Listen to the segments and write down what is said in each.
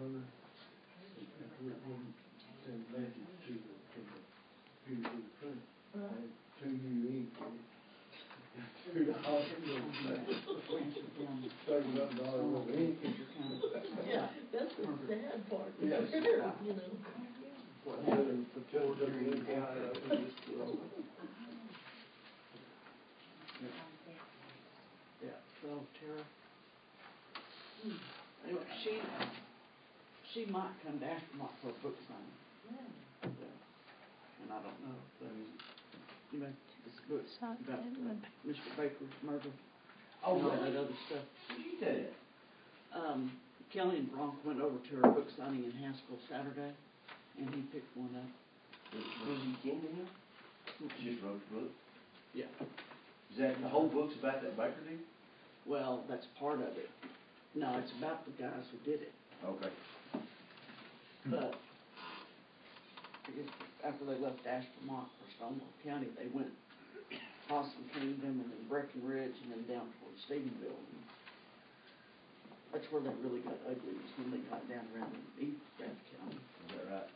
Hunter, and we send a message to the, from the people who print, and to you equally. $2 of ink. Yeah, that's the sad part. Yes. You know. Yeah, so Tara, anyway, she might come to Astronaut for a book signing. Yeah. And I don't know, you know, this book about Mr. Baker's murder. Oh, and all really? that other stuff. What did you tell you? Kelly and Bronk went over to her book signing in Haskell Saturday, and he picked one up. Was she kin to him? She just wrote the book? Yeah. Is that, the whole book's about that Baker dude? Well, that's part of it. No, it's about the guys who did it. Okay. But I guess after they left Astronaut for Stonewall County, they went Possum Kingdom and then Breckenridge and then down towards Stephenville. And that's where they really got ugly, was when they got down around East Bath County. Is that right?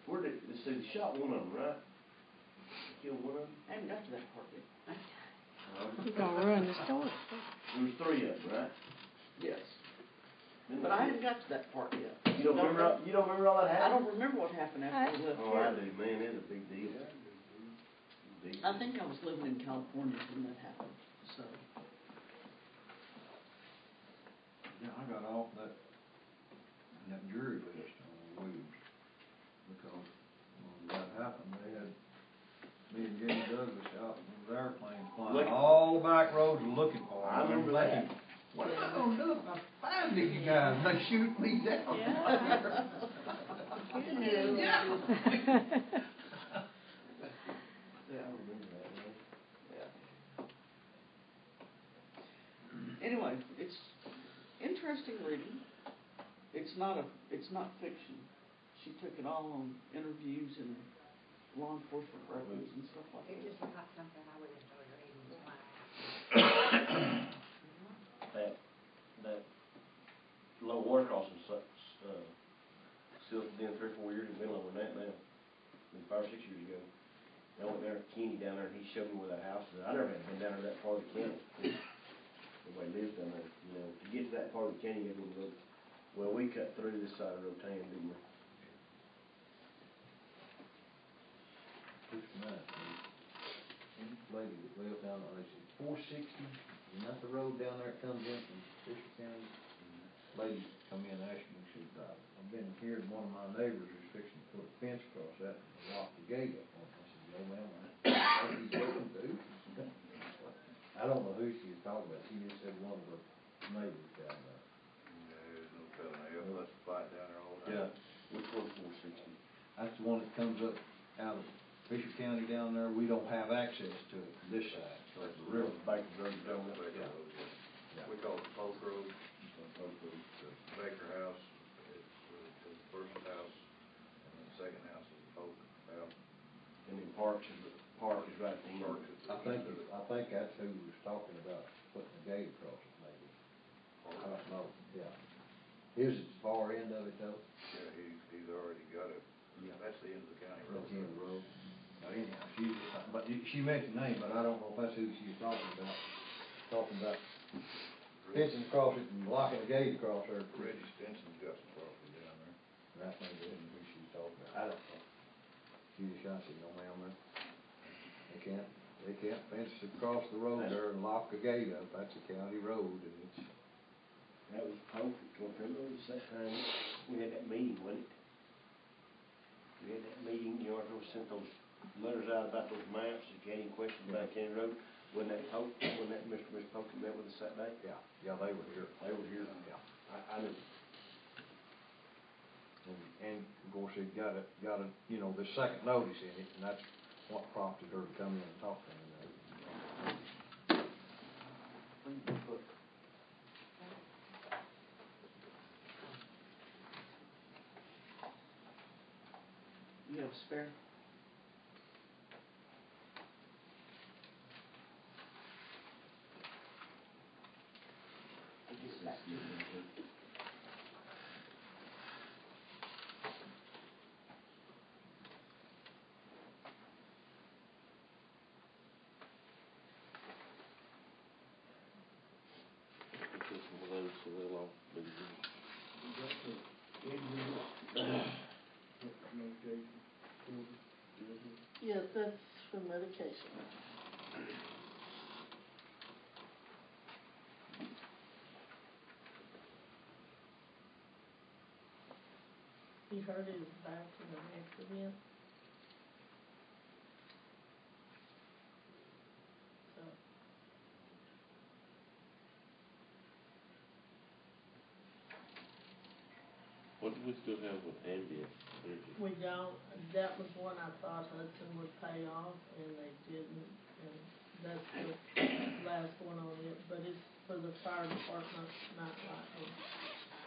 Where did, let's see, they shot one of them, right? They killed one of them? I haven't got to that part yet. You're gonna ruin the story. There was 3 of them, right? Yes. But I haven't got to that part yet. You don't remember all that I happened? don't remember what happened after we left Oh, I here. do, man, it's a big deal. Big I think I was living in California when that happened, so. Yeah, I got off that jury list on Williams, because when that happened, they had me and Jimmy Douglas out in those airplanes flying all the back roads looking for them. I remember that. What am I gonna do if I find these guys and they shoot me down? Yeah. Yeah. I remember that, man. Yeah. Anyway, it's interesting reading. It's not fiction. She took it all on interviews and law enforcement records and stuff like that. It just was not something I would enjoy reading. That low water crossing still been 3 or 4 years, been longer than that now. Been 5 or 6 years ago. I went there to Kenny down there, and he showed me where that house is. I never had been down there that far of the county. Everybody lives down there, you know. To get to that part of the county, you go to the road. Well, we cut through this side of Rotan, didn't we? Just a minute, please. Lady that lives down there, they said 460, isn't that the road down there that comes in from Fisher County? Lady come in and asked me, she said, I've been hearing one of my neighbors is fixing to put a fence across that and lock the gate up on it. I said, no ma'am, what he's going to do? I don't know who she was talking about, she just said one of her neighbors down there. Yeah, there's no telling, they must fight down there all the time. Yeah. Which one's 460? That's the one that comes up out of Fisher County down there, we don't have access to it from this side, so it's the river. Baker Road, Baker down there. Road, Yeah. We call it Polk Road, Both of them. the Baker House, it's the first house, and the second house is the Polk house. And then Park is right there. Parks is I think that's who was talking about putting the gate across it, maybe. I don't know, yeah. His is the far end of it though. Yeah, he's already got it. Yeah. That's the end of the county road. That's the end of the road. But anyhow, she mentioned name, but I don't know if that's who she was talking about. Talking about fencing across it and locking the gate across there. Reggie Stinson's got some property down there. That may be who she was talking about. I don't know. She just said, no ma'am, they can't fence across the road there and lock the gate up. That's a county road and it's. That was Polk, remember that time we had that meeting, wasn't it? We had that meeting, you know, we sent those letters out about those maps, the county questions about County Road. Wasn't that Polk, wasn't that Mr. Polk that met with us that day? Yeah, they were here. They were here. Yeah. I knew. And of course, it got a, you know, the second notice in it, and that's what prompted her to come in and talk to me. Bring the book. You have a spare? vacation. He hurt his back in an accident. So, What do we still have with ambient energy? we don't, that was one I thought Hudson would pay off, and they didn't, and that's the last one on it, but it's for the fire department, not lightning,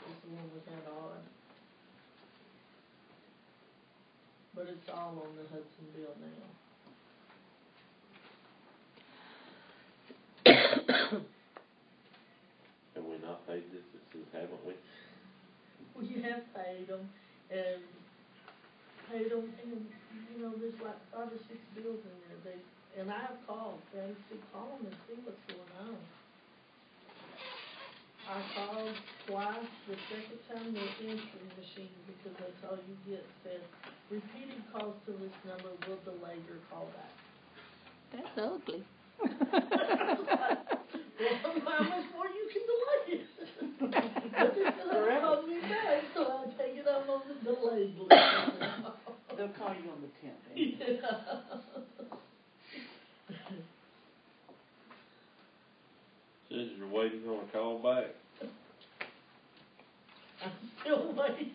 is the one we had on. But it's all on the Hudson bill now. Have we not paid this, haven't we? We have paid them, and you know, there's like 5 or 6 bills in there, and I have called, friends, to call them and see what's going on. I called twice, the second time the answering machine, because that's all you get, said, repeated calls to this number will delay your call back. That's ugly. Well, how much more you can delay it? But they still called me back, so I take it up on the delay list. They'll call you on the 10th. Yeah. Says you're waiting on a call back. I'm still waiting.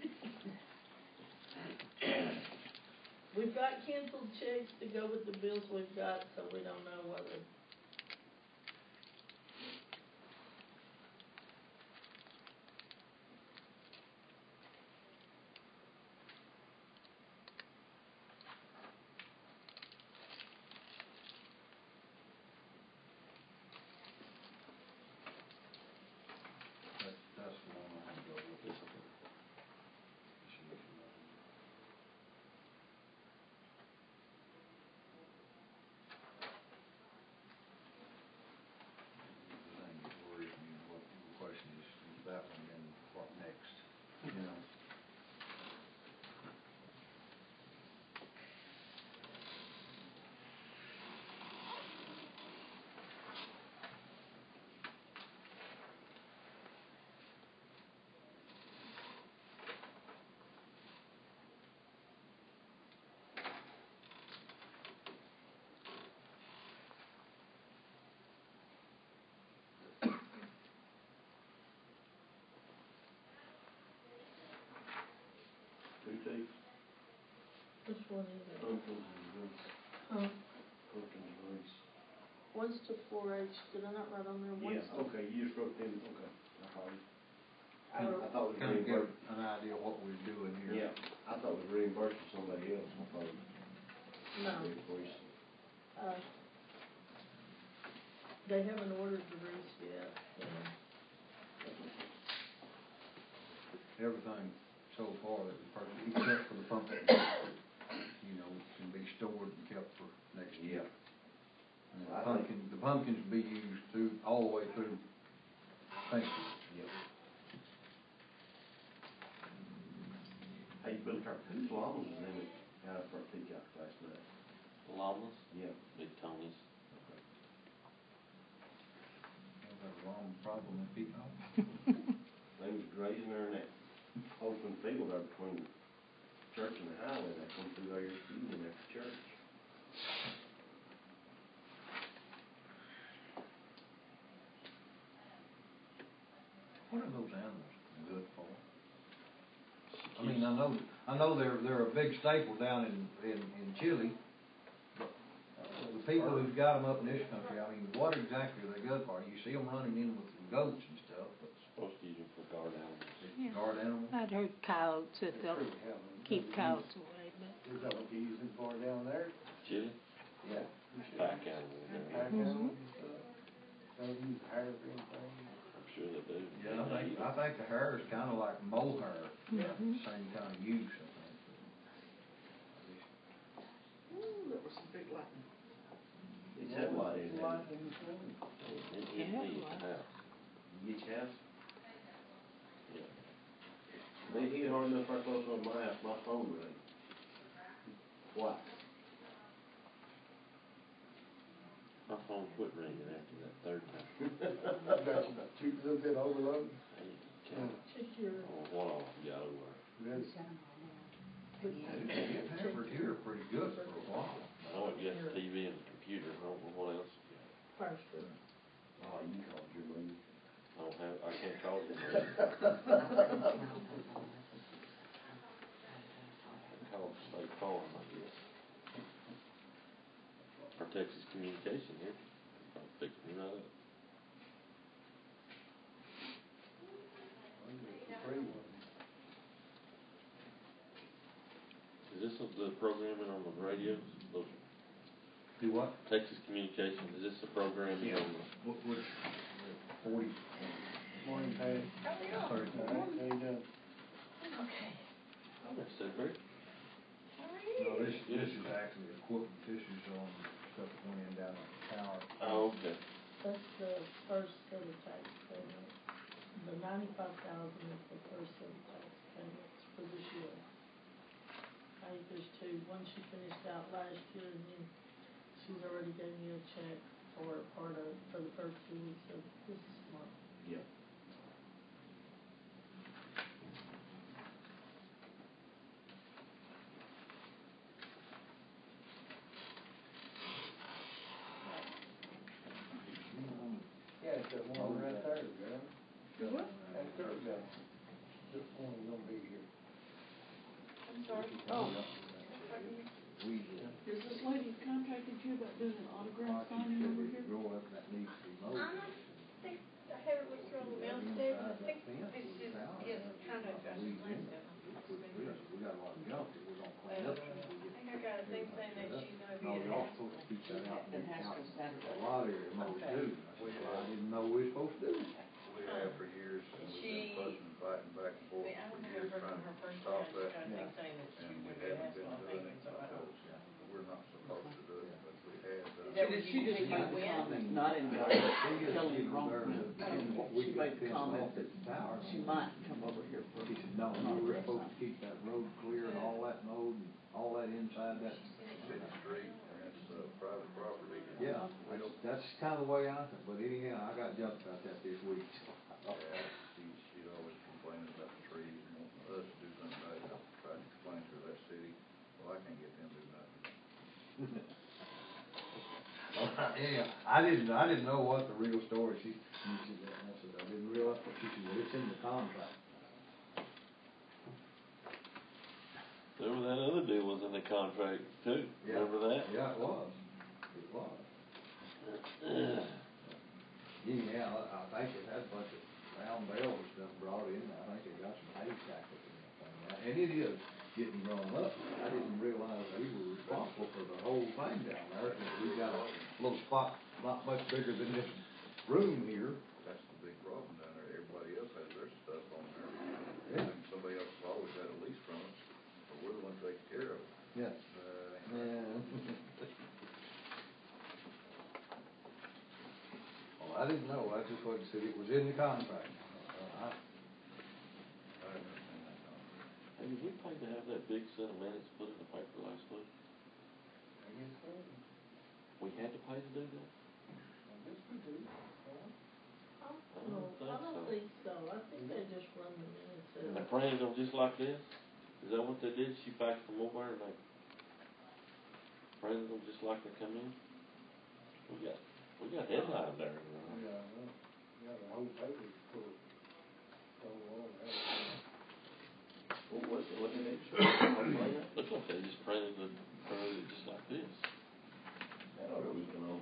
We've got canceled checks to go with the bills we've got, so we don't know whether. That's the one I had to go with. The thing that worries me, what the question is that one, then what next, you know? Who takes Which one is it? Pumpkins and Grace? Huh? Pumpkins and Grace. One's to 4-H, did I not write on there? One's Yeah, to- okay, you just wrote them, okay. I thought I wrote- I thought it was Kind of give reimbursed. an idea of what we're doing here. Yeah, I thought it was reimbursed to somebody else, I thought it No, was reimbursed. they haven't ordered the roofs yet, so. Everything so far that was purchased, except for the pumpkin, you know, can be stored and kept for next year. And I think- the pumpkins will be used through, all the way through Thanksgiving. Yep. Hey, Billy Carter, whose llamas is in it out for our peacock last night? Llamas, Yeah. Big Tony's. I've got a long problem with peacock. They was grazing there in that open field there between the church and the highway, they come through there evening after church. What are those animals good for? I mean, I know they're a big staple down in Chile, but the people who've got them up in this country, I mean, what exactly are they good for? You see them running in with the goats and stuff, but Supposed to use them for guard animals. Yeah. guard animals? I'd heard coyotes, that they'll keep coyotes away, but. Is that what you using for down there? Chili, Yeah. pack animals, Pack Mhm. animals and stuff? Don't use hair or anything? I'm sure they do. Yeah, I think the hair is kinda like mohair, Mhm. same kind of use, I think. Ooh, that was some big lightning. It's that light in there. Lightning this morning. It hit me at the house. You get your house? Yeah. They hit hard enough right close on my house, my phone rang. Twice. phone quit ringing after that third time. Got you too, a little bit overloaded. Check your, What all got over? Really? It hammered here pretty good for a while. I know it got the TV and the computer, I don't know what else it got. fire strip. Oh, you called your lady. I can't call it. I called State Farm, I guess. Or Texas Communication here, fix me right up. Is this the programming on the radios? Those Do what? Texas Communication, is this the programming on the? Which, 40. Morning, Patty. How are you? Thursday. All right, how you doing? Okay. Oh, that's so great. How are you? No, this is actually equipment, this is on stuff that went in down at the tower. Oh, okay. That's the first set of tax payments. The 95,000 is the first set of tax payments for this year. I think there's two. One she finished out last year, and then she's already gave me a check for part of, for the first 2 weeks of this month. Yep. Yeah, it's that one right there, man. What? That third guy. This one is gonna be here. I'm sorry. Oh. We, Has this lady contacted you about doing an autograph signing over here? Grow up, that needs to be mowed. I think I have it with you on the mail today, but I think it's just, it's kind of got some nice stuff. We got a lot of junk that we're gonna clean up. I think I got a thing saying that she's gonna be No, at you're all Haskell. supposed to keep that out. It has to Saturday. A lot of area mowers do. I didn't know we were supposed to do it. We have for years, and we've She- been fussing and fighting back and I forth mean, I for don't think years I've heard trying from her to first stop time, that. she's got a thing saying that she's And we gonna be at haven't been Haskell, I doing think, it so I don't. because we're not supposed to do it, but we have done Is that it. what She just made a comment, not in telling you wrong, she made a comment that she might come over here for. He said, no, you were supposed to keep that road clear and all that mowed and all that inside that. City street, and it's private property. Yeah, We don't, that's kind of the way I think, but anyhow, I got jumped about that this week. yeah, she's always complaining about the trees and wanting us to do something about it. I tried to explain to her that city, well, I can't get them to do nothing. Anyhow, I didn't know what the real story, she said that, and I said, I didn't realize, but she said, well, it's in the contract. Remember that other deal was in the contract too, Yeah. remember that? Yeah, it was. It was. Anyhow, I think it had a bunch of round bales and stuff brought in, I think they got some hay stackers in that thing now, and it is getting grown up. I didn't realize we were responsible for the whole thing down there, because we got a little spot not much bigger than this room here. That's the big problem down there. Everybody else has their stuff on there. Yeah. And somebody else has always had a lease from us, but we're the ones taking care of it. Yeah. Well, I didn't know, I just wanted to say it was in the contract. I haven't seen that contract. Hey, did we pay to have that big set of minutes put in the paper last week? I guess so. We had to pay to do that? I guess we do. I don't think so. I think they just run the minutes And they out. printed them just like this? Is that what they did? She faxed them over and they printed them just like they come in? We got headline there, you know. Yeah, well, yeah, the whole paper's full of, oh, What did they show? Looks like they just printed it just like this. That ought to be going on.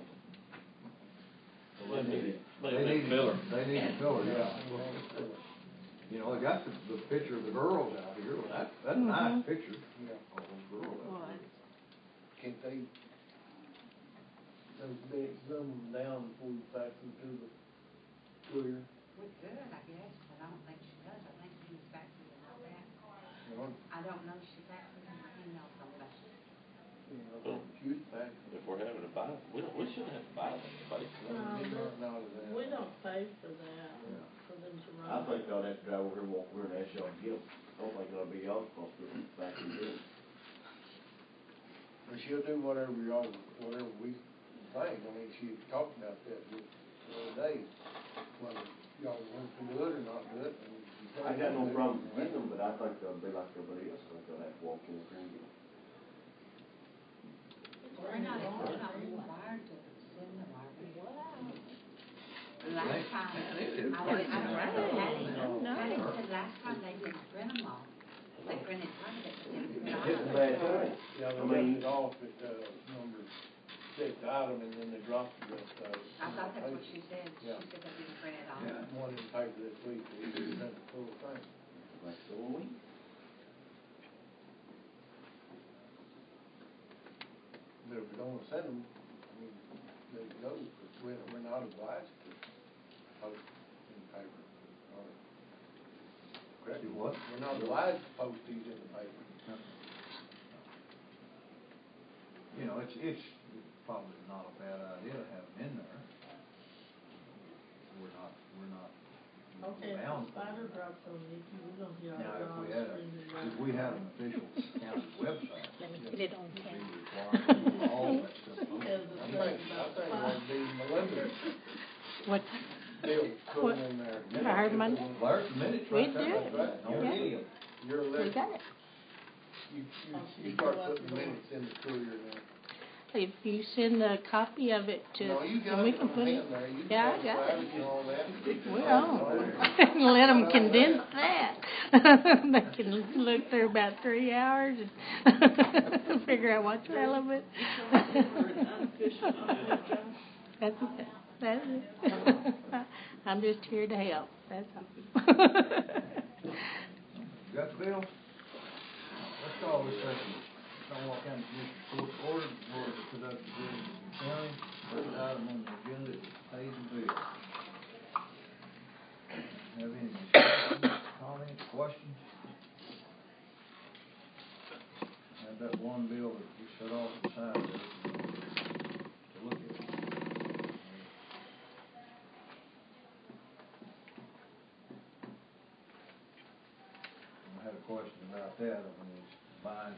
They need filler. They need a filler, yeah. You know, they got the picture of the girls out here, well, that's a nice picture. yeah. Of those girls out there. Can't they, those big, zoom them down before you fax them to the courier? We could, I guess, but I don't think she does. I think she was faxing and all that. Or, I don't know if she faxes and emails them, but you know, the computer fax. If we're having to buy, we shouldn't have to buy them, but We don't pay for that, Yeah. for them to run. I think y'all have to drive over here and walk over and ask y'all to get them. I don't think it'll be y'all's responsibility to back and do it. But she'll do whatever y'all, whatever we thing, I mean, she talked about that the other day, whether y'all want to do it or not do it, and she said. I got no problem getting them, but I think they'll be like everybody else, I think they'll have to walk in the cream and get them. We're not required to send them, are we? Last time, Patty said last time they didn't print them all. They printed part of it, but didn't print all It's a of bad it. time. Yeah, they left it off at, number 6 item, and then they dropped the rest of it. I thought that's what she said. She Yeah. said they didn't print it all. One in the paper this week, they sent the full thing. Like so a week. But if we don't send them, I mean, let it go, but we're not obliged to post in the paper. Correct? Do what? We're not obliged to post these in the paper. You know, it's probably not a bad idea to have them in there. We're not Okay, if bound. the spider drops on Nikki, we're gonna get Now, our if we dogs had screaming. if we had an official county website, Let me get it on we'd camera. be required to all that stuff. Because I the think thing it about would be Melinda's What, deal, put them in there. Fire Monday? There's the minutes We right there. do. That's right. On Yeah. video. You're we elected, got it. you start putting the minutes in the courier now. If you send a copy of it to, No, you got and we it can on put it, hand there, you yeah, I can got have it. and all that. We're on. Let them condense that. They can look through about 3 hours and figure out what's relevant. That's it. That's it. I'm just here to help, that's all. You got the bill? Let's call this session. Stonewall County Commissioners Court order, in order to conduct the business in the county. First item on the agenda is pay the bill. Have any discussion, comments, questions? Have that one bill that we set off to the side there to look at. I had a question about that, when it's buying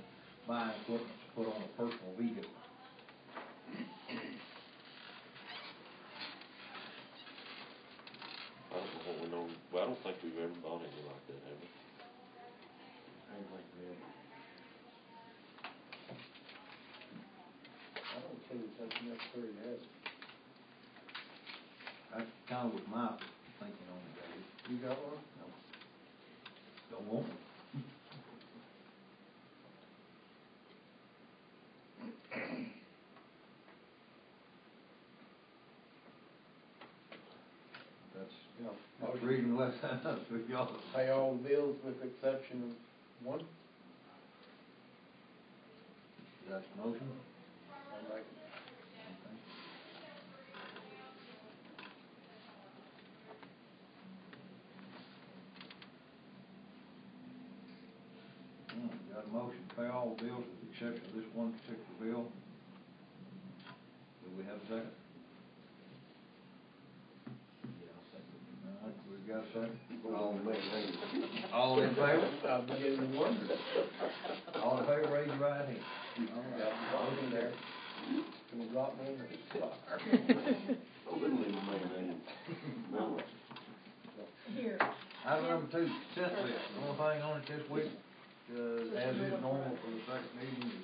equipment to put on a personal vehicle. I don't know what we know, well, I don't think we've ever bought anything like that, have we? I ain't like that. I don't think that's necessary to have it. That's kind of was my thinking on it, Dave. You got one? Don't want one. That's the reason last time I was with y'all. Pay all the bills with the exception of one. That's the motion? I like it. Okay. Got a motion to pay all bills with the exception of this one particular bill. Do we have a second? All right, we've got a second. All in favor? I'm beginning to wonder. All in favor, raise your right hand. All in there. Can you drop me in the fire? I wouldn't leave my man. No. Here, Item number 2, consent list. The only thing on it this week, as is normal for the second meeting, is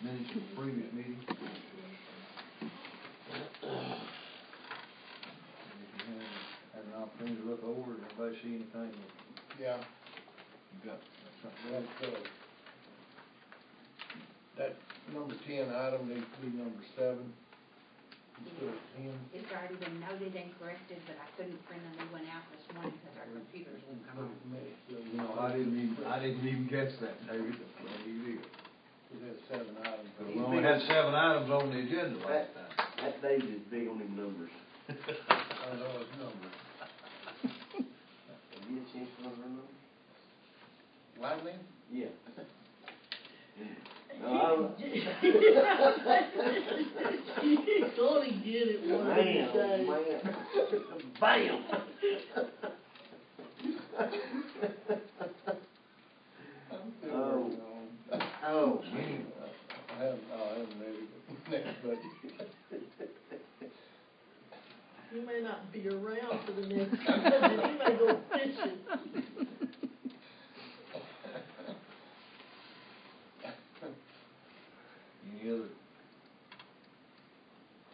minutes of the previous meeting. If you had an opportunity to look over it, anybody see anything that Yeah, you got something that's, that number 10 item needs to be number 7 instead of 10. It's already been noted and corrected, but I couldn't print a new one out this morning because our computers won't come on. You know, I didn't even catch that, David. You did. We had 7 items. We only had 7 items on the agenda last time. That Dave is big on them numbers. I know his numbers. Have you had a chance to run her numbers? Lightning? Yeah. No, He's gonna get it one of these days. Bam! Oh. Oh. I haven't read it next budget. Then he may go fishing. Any other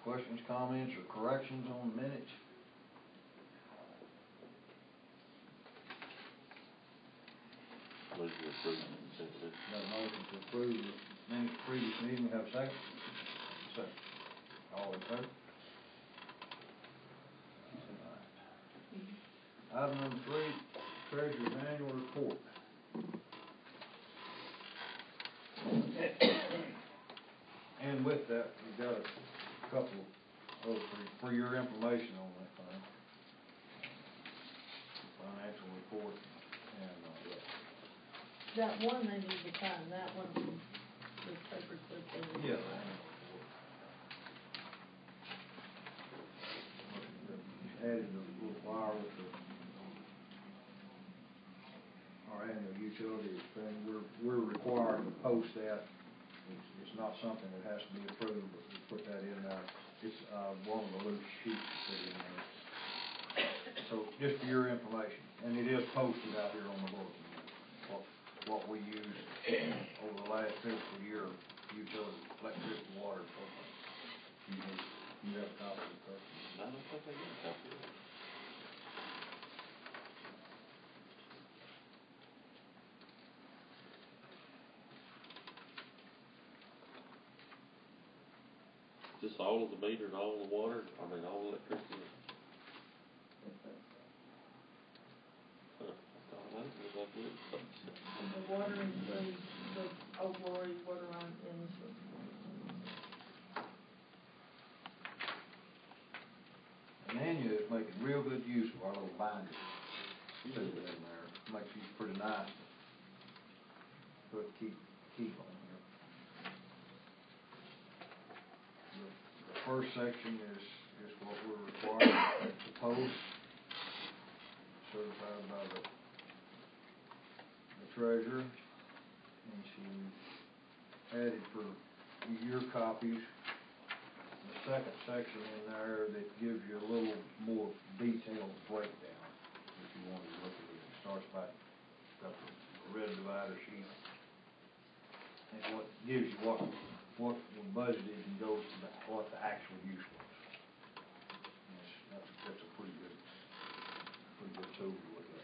questions, comments, or corrections on the minutes? Move to approve the consent list. Got a motion to approve the minutes of previous meeting, we have a second? Second. All in favor? Item number 3, Treasurer's Annual Report. And with that, we've got a couple of, for your information on that thing. Financial report and, That one they need to sign, that one, this paper clip they need to yeah. sign. Added a little wire with our annual utility expense. We're required to post that. It's not something that has to be approved, but we put that in there. It's, one of the loose sheets to put in there. So, just for your information, and it is posted out here on the bulletin, what we use over the last fiscal year, utility, electricity, water, and so forth. You have a copy of the I don't think I got a copy of it. Just all of the meter and all the water, all the electricity. Huh, I thought that was like it. And the water includes the Old Glory water line and the. And Anya is making real good use of our little binder. She put it in there, makes these pretty nice. Put keep on here. The first section is what we're required to post, certified by the treasurer, and she added for your copies the second section in there that gives you a little more detailed breakdown, if you wanted to look at it. It starts by, got the red divider sheet, and what gives you what was budgeted and goes to what the actual use was. And that's a pretty good tool to look at.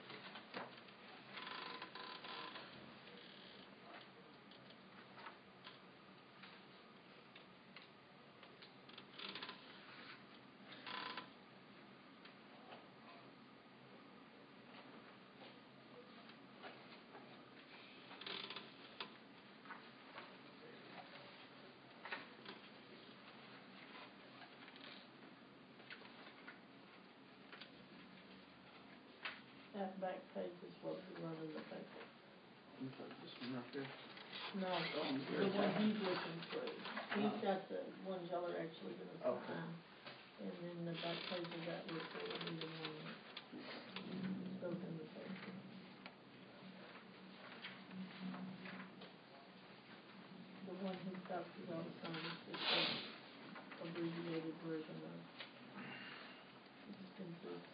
That back page is what we run in the paper. This one right there. No, the one he's looking through. He's got the ones y'all are actually gonna Okay. sign. And then the back page of that report will be the one that goes in the paper. The one he's got for y'all to sign is just a abbreviated version of. It just includes.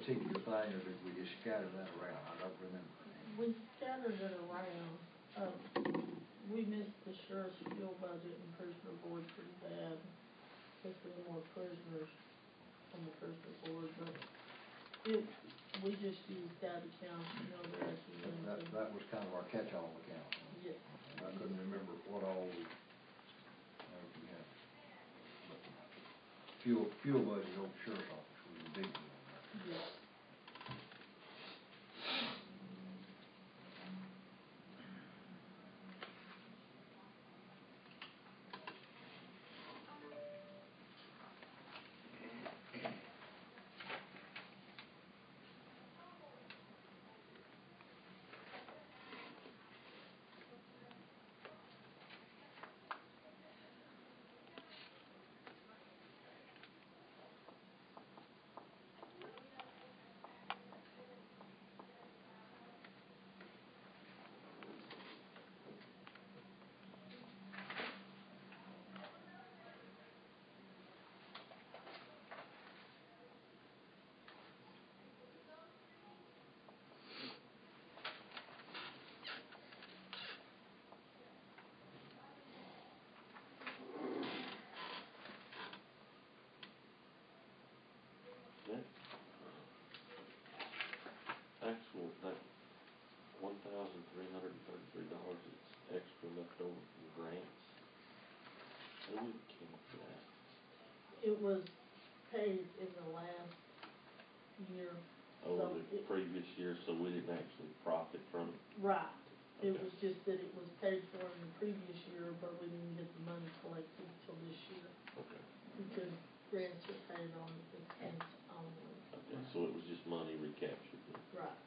particular thing, or did we just scatter that around? I don't remember. We scattered it around. We missed the sheriff's fuel budget and prisoner board pretty bad. Because we had more prisoners on the prisoner board, but we just used that account, you know, the rest of them. That was kind of our catch-all account. Yes. I couldn't remember what all we had. But fuel budget over sheriff's office was a big deal. Yes. Actual, that $1,333 is extra left over from grants. Who came up for that? It was paid in the last year. Over So the previous year, so we didn't actually profit from it. Right. It Okay. was just that it was paid for in the previous year, but we didn't get the money collected till this year. Okay. Because grants are paid on expense only. Okay, so it was just money recaptured then. Right.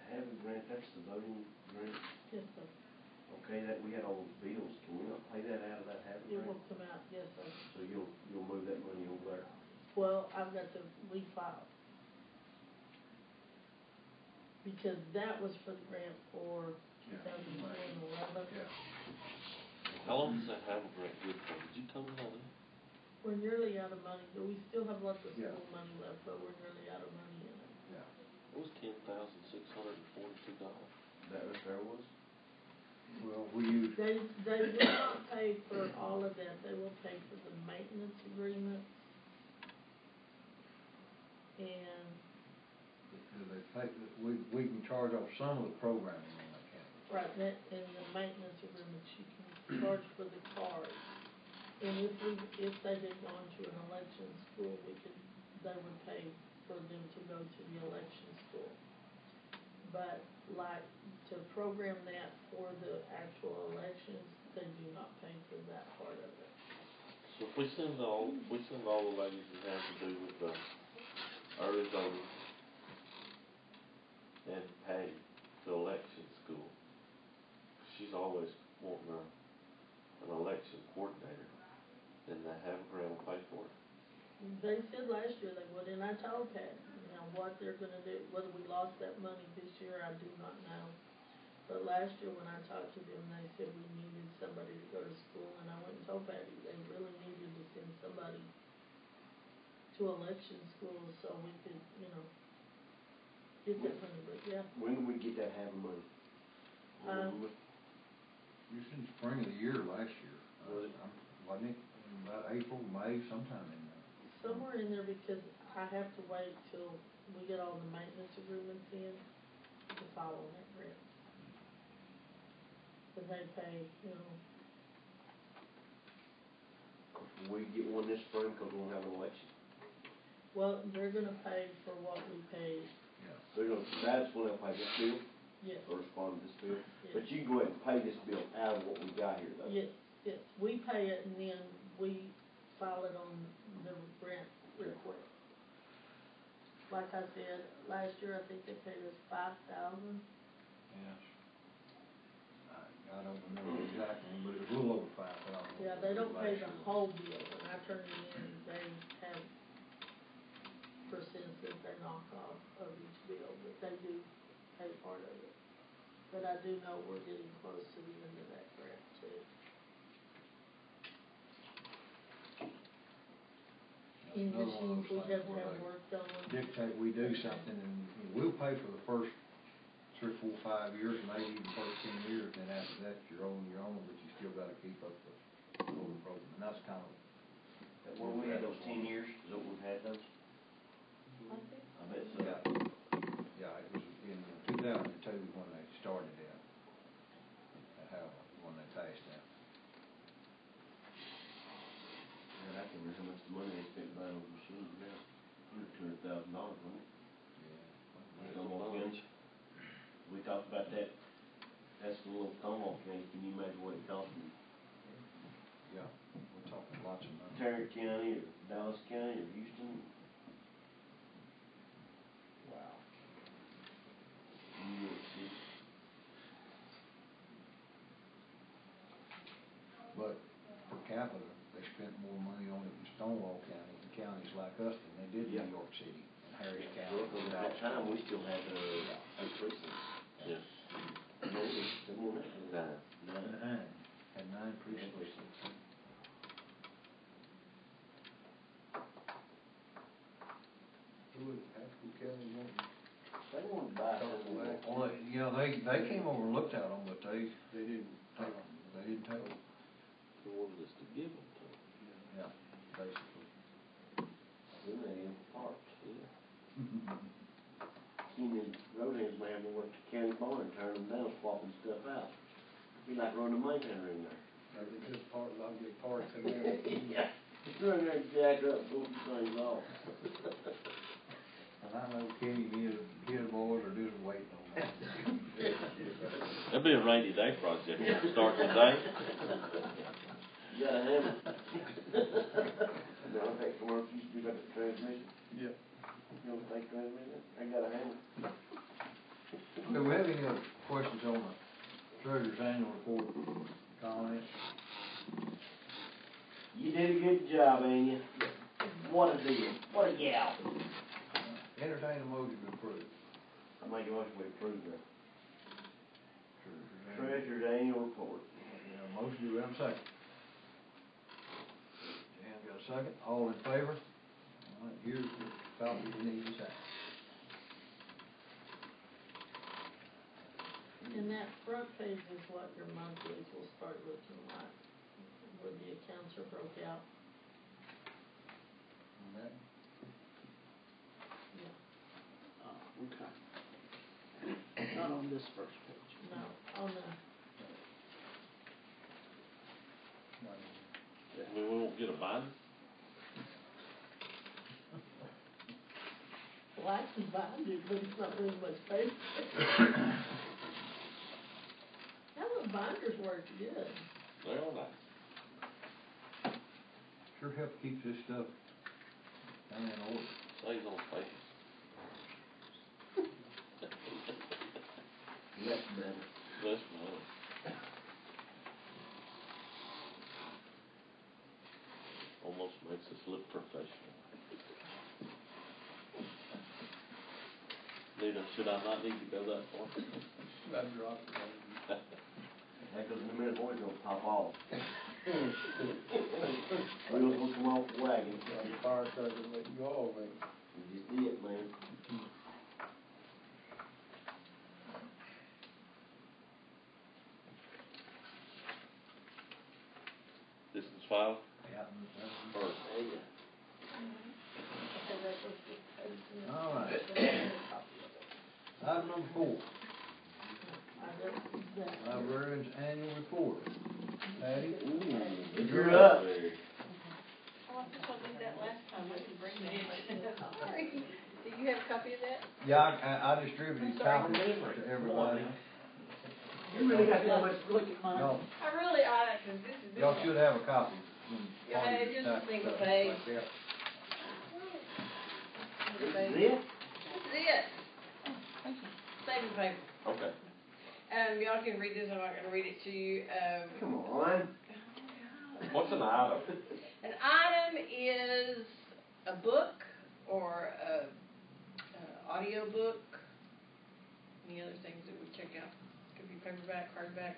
Having grant, that's the voting grant, Yes, sir. okay, that, we had all those bills Well, I've got to refile. Because that was for the grant for 2011. Yeah. How long does that have a grant good for? Did you tell me all that? We're nearly out of money, but we still have lots of Yeah. school money left, but we're nearly out of money in it. Yeah. It was $10,642. That was there was? Well, we use, They will not pay for all of that, they will pay for the maintenance agreements. And, they pay, we can charge off some of the programming on that campus. right, that, in the maintenance agreements, you can charge for the cars. And if they had gone to an election school, they would pay for them to go to the election school. But like, to program that for the actual elections, they do not pay for that part of it. So if we send all the ladies that have to do with the early voting and Patty to election school, she's always wanting an election coordinator, then they have a grant to pay for it. They said last year they would, and I told Pat, now what they're gonna do, whether we lost that money this year, I do not know. But last year when I talked to them, they said we needed somebody to go to school, and I went and told Patty, they really needed to send somebody to election school so we could, get that money, but yeah. When did we get that half of money? It was in the spring of the year last year. Was it? Wasn't it? About April, May, sometime in there. Somewhere in there, because I have to wait till we get all the maintenance agreements in to follow that grant. Cause they pay, We get one this spring, cause we'll have an election. well, they're gonna pay for what we paid, That's when they'll pay this bill, yes, or respond to this bill. yes. But you can go ahead and pay this bill out of what we got here, though. Yes, yes, we pay it and then we file it on the grant request. Like I said, last year I think they paid us $5,000. Yes. I don't remember exactly, but it was a little over $5,000. Yeah, they don't pay the whole bill, when I turn it in, they have percents that they knock off of each bill, but they do pay part of it. But I do know we're getting close to the end of that grant too. Any Another one of machines we those have things to where have they worked on. dictate we do something, and we'll pay for the first 3, 4, 5 years, maybe even first 10 years, then after that, you're on your own, but you still gotta keep up the program, and that's kind of. When we had those 10 years, is that what we've had those? I think I bet so. Yeah, it was in 2002 when they started that, when they passed that. Man, I can't remember how much money they spent buying those machines now. $200,000, wasn't it? Yeah. Tomahawk guns. We talked about that. That's the little Tomahawk guns. Can you imagine what it cost them? Yeah, we're talking lots of money. Tarrant County or Dallas County or Houston? Wow. New York City. But per capita, they spent more money on it in Stonewall County and counties like us than they did Yeah. New York City and Harris County. Well, 'cause at that time, we still had, 8 precincts. Yeah. No, it's more than that. 9. Had 9 precincts. Who was Haskell County wanting? They wanted to buy something. Well, they came over and looked at them, but they Didn't take them. didn't take them. They wanted us to give them to them. Yeah, basically. We made him parts. Yeah. Kenyon Rodan's man went to county barn and turned them down, swapping stuff out. He like running a maintainer in there. Maybe just part, I'll get parts in there. Yeah. Run there and jack up, pull the things off. And I know Kenny, his boys are just waiting on that. That'd be a rainy day project, start today. You got a hammer? No, I think Mark used to do that with the transmission. Yeah. You don't think transmission? I got a hammer. Do we have any other questions on the treasurer's annual report, comments? You did a good job, ain't you? What a deal, what a gal. Entertain a motion to approve. I make a motion we approve the Treasurer's treasurer's annual report. motion, do we have a second? Jan got a second, all in favor? All right, here's the copy you need to sign. And that front page is what your monthlies will start looking like, where the accounts are broke out. On that? Okay. Not on this first page. No, on the, We won't get a binder? well, I can find it, but it's not really much paper. How the binders work good. They're all nice. Sure helps keep this stuff kind of in order. Saves on space. Less better. Less money. Almost makes us look professional. Nita, should I not need to go that far? That drop it. That goes in the minute, boys gonna pop off. Wheels will come off the wagon. The fire started to let you all, man. You just did, man. This is filed? Yeah. Or, All right. Item number 4, Librarian's Annual Report. Patty? You're up. Oh, I thought I did that last time, I didn't bring that. Sorry. Do you have a copy of that? Yeah, I distributed copies to everybody. You really got that much to look at mine. Y'all, I really ought, cause this is. y'all should have a copy. when Yeah, part of just your a tax single stuff page. like that. This is it? This is it. Saving paper. okay. Y'all can read this, I'm not gonna read it to you, Come on. What's an item? An item is a book or a audio book, any other things that we check out. Could be paperback, hardback.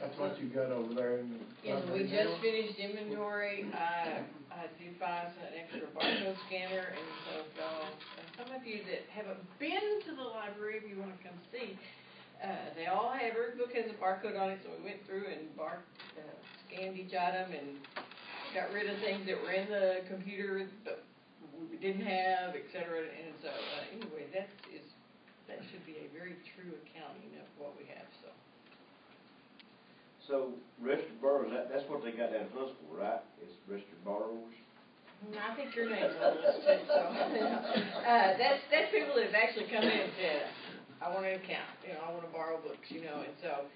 That's what you got over there in the. Yes, we just finished inventory. I do find an extra barcode scanner, and so some of you that haven't been to the library, if you wanna come see, they all have, every book has a barcode on it, so we went through and scanned each item and got rid of things that were in the computer but we didn't have, et cetera, and so, anyway, that should be a very true accounting of what we have, so. So, registered borrowers, that's what they got down in Huntsville, right? It's registered borrowers? I think your name's on this too, so, that's people that have actually come in and said, I want an account, I want to borrow books, and so,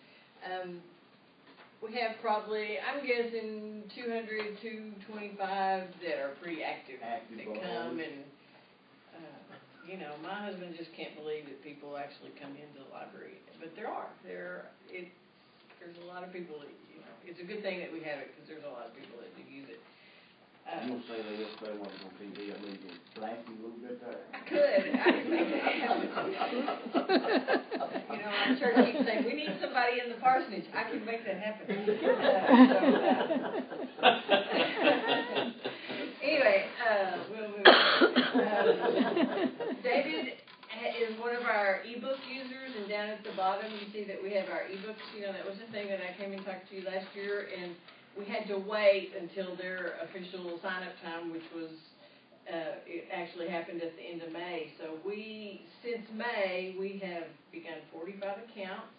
we have probably, I'm guessing 200, 225 that are pretty active. Active That borrowers. come and, my husband just can't believe that people actually come into the library, but there are, there's a lot of people that, it's a good thing that we have it, because there's a lot of people that do use it. You don't say that yesterday when I was on TV, I need to blast you a little bit there. I could make that happen. Our church keeps saying, we need somebody in the parsonage. I can make that happen. Anyway, we'll move on. David is one of our ebook users, and down at the bottom you see that we have our ebooks. That was the thing that I came and talked to you last year, and we had to wait until their official sign-up time, which was, it actually happened at the end of May. So since May, we have begun 45 accounts,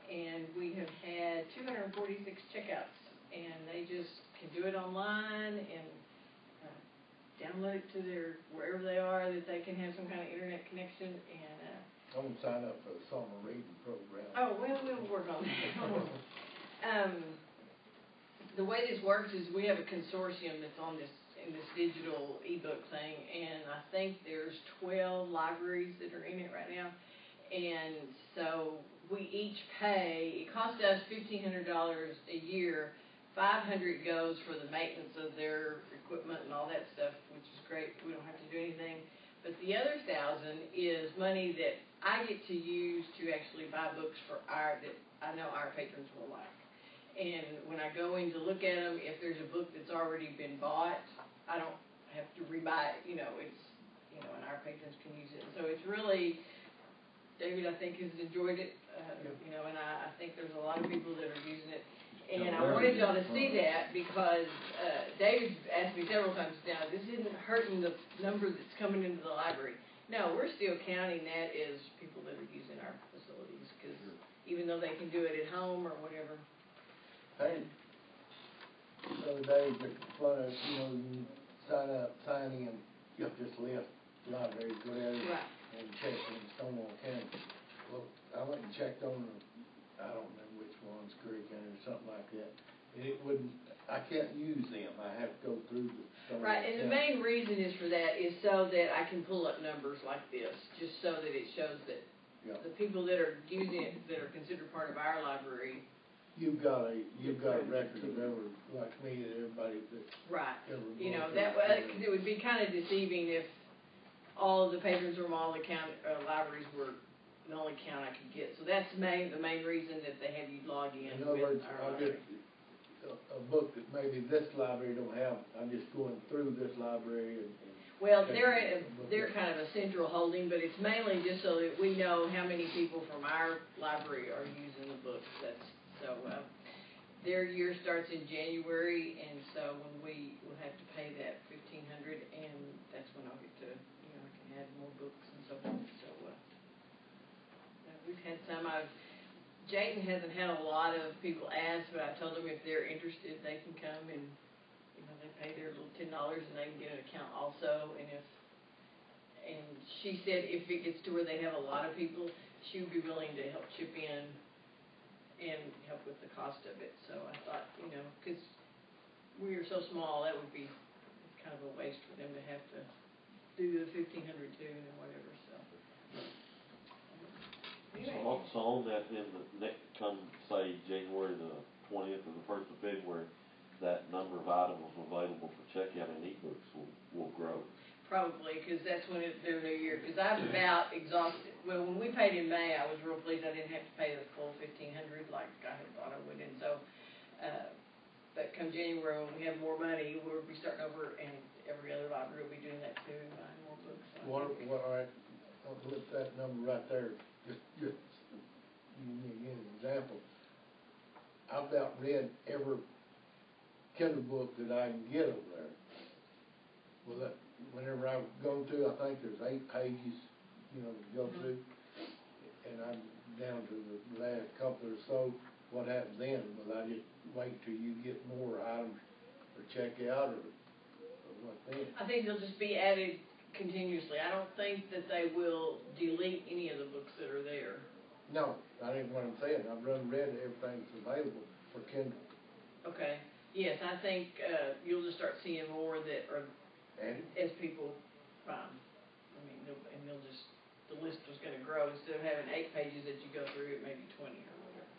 and we have had 246 checkouts, and they just can do it online and download it to wherever they are, that they can have some kind of internet connection, and I'm gonna sign up for the summer reading program. oh, well, we'll work on that. The way this works is we have a consortium that's in this digital ebook thing, and I think there's 12 libraries that are in it right now, and so we each pay, it costs us $1,500 a year 500 goes for the maintenance of their equipment and all that stuff, which is great, we don't have to do anything. But the other 1,000 is money that I get to use to actually buy books for that I know our patrons will like. And when I go in to look at them, if there's a book that's already been bought, I don't have to rebuy it, it's, and our patrons can use it. So it's really, David, I think, has enjoyed it, and I think there's a lot of people that are using it. And I wanted y'all to see that because David asked me several times now, this isn't hurting the number that's coming into the library. No, we're still counting that as people that are using our facilities, because even though they can do it at home or whatever. Hey, the other day, the front of, you sign in, you just left library, go down Right. and check in Stonewall County. Well, I went and checked on I don't remember which ones, Curry County or something like that. And it wouldn't, I can't use them. I have to go through the Stonewall Right, and the County. main reason is for that is so that I can pull up numbers like this, just so that it shows that Yeah. the people that are using it, that are considered part of our library. You've got a record of every, like me, and everybody that's Right. ever. That way, because it would be kind of deceiving if all of the patrons from all the libraries were the only count I could get. So that's the main reason that they have you log in. In other with words, our I'll get library. a book that maybe this library don't have. I'm just going through this library and Well, Okay. they're kind of a central holding, but it's mainly just so that we know how many people from our library are using the books. Their year starts in January, and so when we will have to pay that $1,500, and that's when I'll get to, I can add more books and so forth. So we've had some. Jayton hasn't had a lot of people ask, but I told them if they're interested, they can come and they pay their little $10 and they can get an account also. And she said if it gets to where they have a lot of people, she would be willing to help chip in and help with the cost of it. So I thought, because we are so small, that would be kind of a waste for them to have to do the $1,500 too and whatever. So. So on that, then come say January the 20th or the 1st of February, that number of items available for checkout in ebooks will grow. Probably, because that's when their new year. Because I'm about exhausted. Well, when we paid in May, I was real pleased I didn't have to pay the full $1,500 like I had thought I would. And so, but come January when we have more money, we'll be starting over, and every other library will be doing that too, buying more books. So all right, with that number right there, just give me an example. I've about read every Kindle book that I can get over there. Well, whenever I go through, I think there's 8 pages, to go through, and I'm down to the last couple or so. What happens then? Will I just wait till you get more items or check out, or what then? I think they'll just be added continuously. I don't think that they will delete any of the books that are there. No, I ain't what I'm saying. I've read everything that's available for Kindle. Okay. Yes, I think you'll just start seeing more that are as people buy them. They'll just, the list is going to grow. Instead of having 8 pages that you go through, it may be 20 or whatever.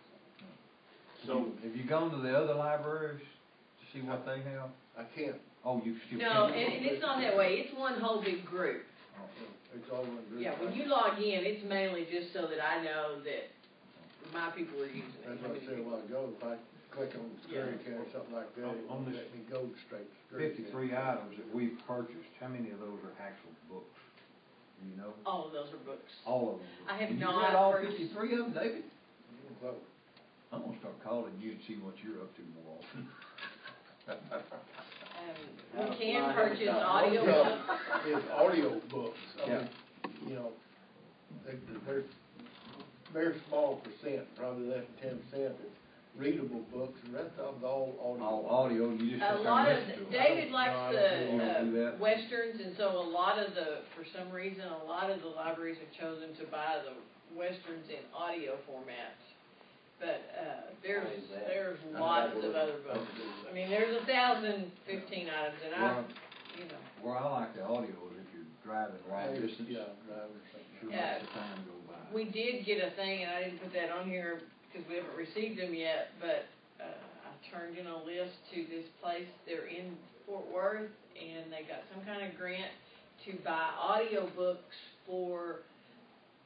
So, have you gone to the other libraries to see what they have? I can't. Oh, you still No, can't? and it's not that way. It's one whole big group. It's all one group. Yeah, when you log in, it's mainly just so that I know that my people are using it. That's what I said a while ago. If I click on Scurry County or something like that, it On won't this let me go straight to Scurry County. 53 items that we've purchased, how many of those are actual books? Do you know? All of those are books. All of them. I have You not read all purchased- 53 of them, David? Close. I'm gonna start calling you and see what you're up to more often. We can purchase audio books. It's audio books. I Yeah. mean, there's very small percent, probably less than 10%, that's readable books. The rest of them's all audio. All audio, you just A sit there lot and of, listen to it. David No, likes I don't do the that. westerns, and so a lot of for some reason, a lot of the libraries have chosen to buy the westerns in audio format. But there's lots of other books. I mean, there's 1,015 items, and Where I like the audio is if you're driving long distance. Yeah, driving or something. Sure makes the time go by. we did get a thing, and I didn't put that on here because we haven't received them yet, but I turned in a list to this place, they're in Fort Worth, and they got some kind of grant to buy audiobooks for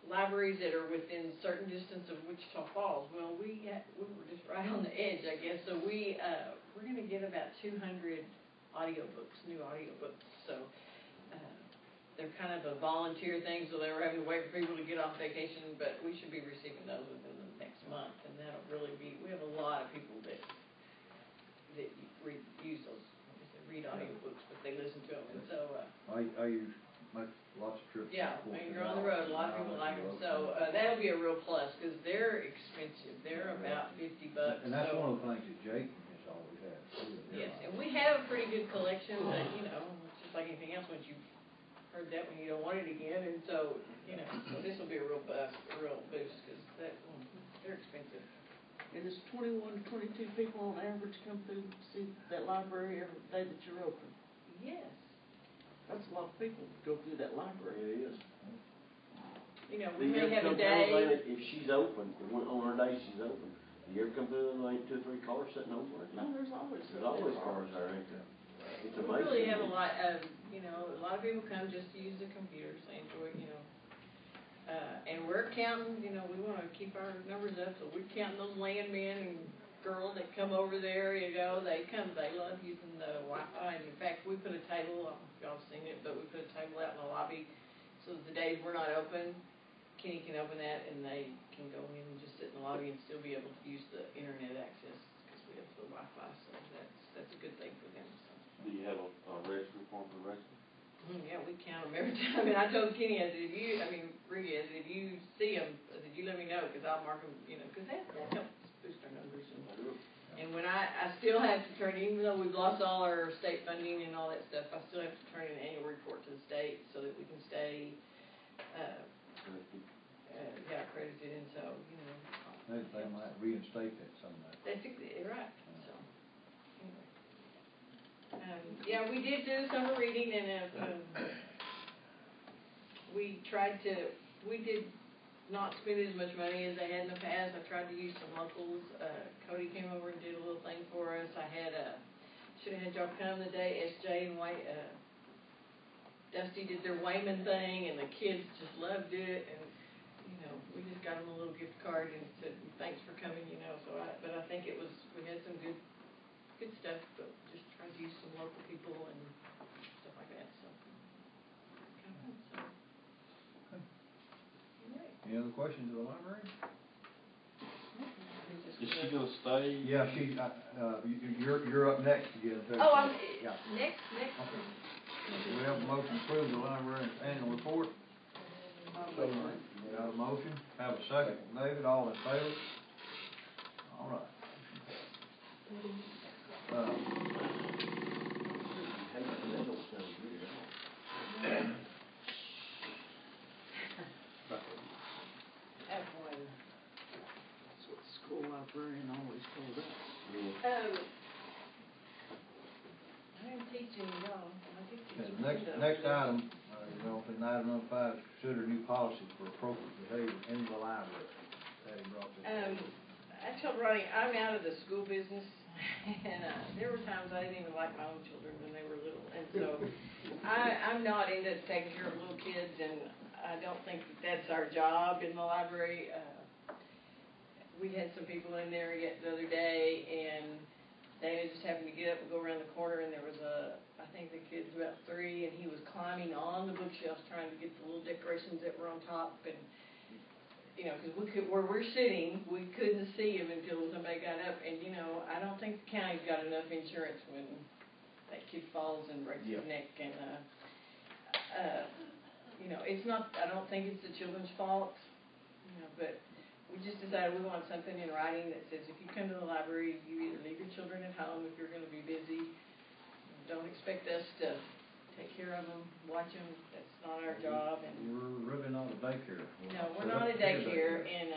libraries that are within certain distance of Wichita Falls. Well, we were just right on the edge, I guess, so we're gonna get about 200 audiobooks, new audiobooks, so, they're kind of a volunteer thing, so they were having to wait for people to get off vacation, but we should be receiving those within the next month, and that'll really be, we have a lot of people that use those, like I said, read audiobooks, but they listen to them, and so, I use, make lots of trips. yeah, when you're on the road, a lot of people like them, so, that'll be a real plus, cause they're expensive, they're about $50, And that's so- one of the things that Jake has always had. too, that they're Yes, like- and we have a pretty good collection, but, you know, it's just like anything else, once you've heard that one, you don't want it again, and so, you know, so this will be a real boost, cause they're expensive. And it's 21 to 22 people on average come through to see that library every day that you're open. Yes. That's a lot of people to go through that library. It is. You know, Do we you may ever have a come through, day, Lana, if she's open, on her day she's open, do you ever come through and like 2 or 3 cars sitting over it? No, there's always. There's always cars there, ain't there? It's we amazing. really have a lot of, you know, a lot of people come just to use the computers, they enjoy, you know. And we're counting, you know, we wanna keep our numbers up, so we're counting those landmen and girls that come over there, you know, they love using the Wi-Fi, and in fact, we put a table, I don't know if y'all have seen it, but we put a table out in the lobby, so the days we're not open, Kenny can open that, and they can go in and just sit in the lobby and still be able to use the internet access, because we have the Wi-Fi, so that's a good thing for them, so. Do you have a registry form for the registry? Yeah, we count them every time, and I told Kenny, I said, Ricky, I said, if you see them, I said, you let me know, because I'll mark them, you know, because that helps boost our numbers, and when I still have to turn, even though we've lost all our state funding and all that stuff, I still have to turn in an annual report to the state, so that we can stay, accredited, and so, you know. They might reinstate that some of that. That's exactly right, so, anyway. Yeah, we did do summer reading, and, we did not spend as much money as I had in the past. I tried to use some locals, Cody came over and did a little thing for us. I had, should've had y'all come the day SJ and Dusty did their Wayman thing, and the kids just loved it, and, you know, we just got them a little gift card and said, thanks for coming, you know, so but I think we had some good stuff, but just trying to use some local people and stuff like that, so. Anyway. Any other questions of the library? Is she gonna stay? Yeah, you're up next again. too. Oh, Yeah. next. We have a motion to approve the librarian's annual report. Got a motion, have a second. David, all in favor? All right. That's what the school librarian always told us. I am teaching y'all, I did teach Okay, you. next item, item number 5, consider new policy for appropriate behavior in the library. Patty brought this forward. I told Ronnie, I'm out of the school business, and, there were times I didn't even like my own children when they were little, and so, I'm not into taking care of little kids, and I don't think that's our job in the library. We had some people in there yet the other day, and they just happened to get up and go around the corner, and there was I think the kid's about 3, and he was climbing on the bookshelves trying to get the little decorations that were on top, and, you know, because where we're sitting, we couldn't see him until somebody got up, and, you know, I don't think the county's got enough insurance when that kid falls and breaks his neck, and, you know, it's not, I don't think it's the children's fault, you know, but we just decided we want something in writing that says if you come to the library, you either leave your children at home if you're gonna be busy. Don't expect us to take care of them, watch them, that's not our job, and. We're really not a daycare. No, we're not a daycare, and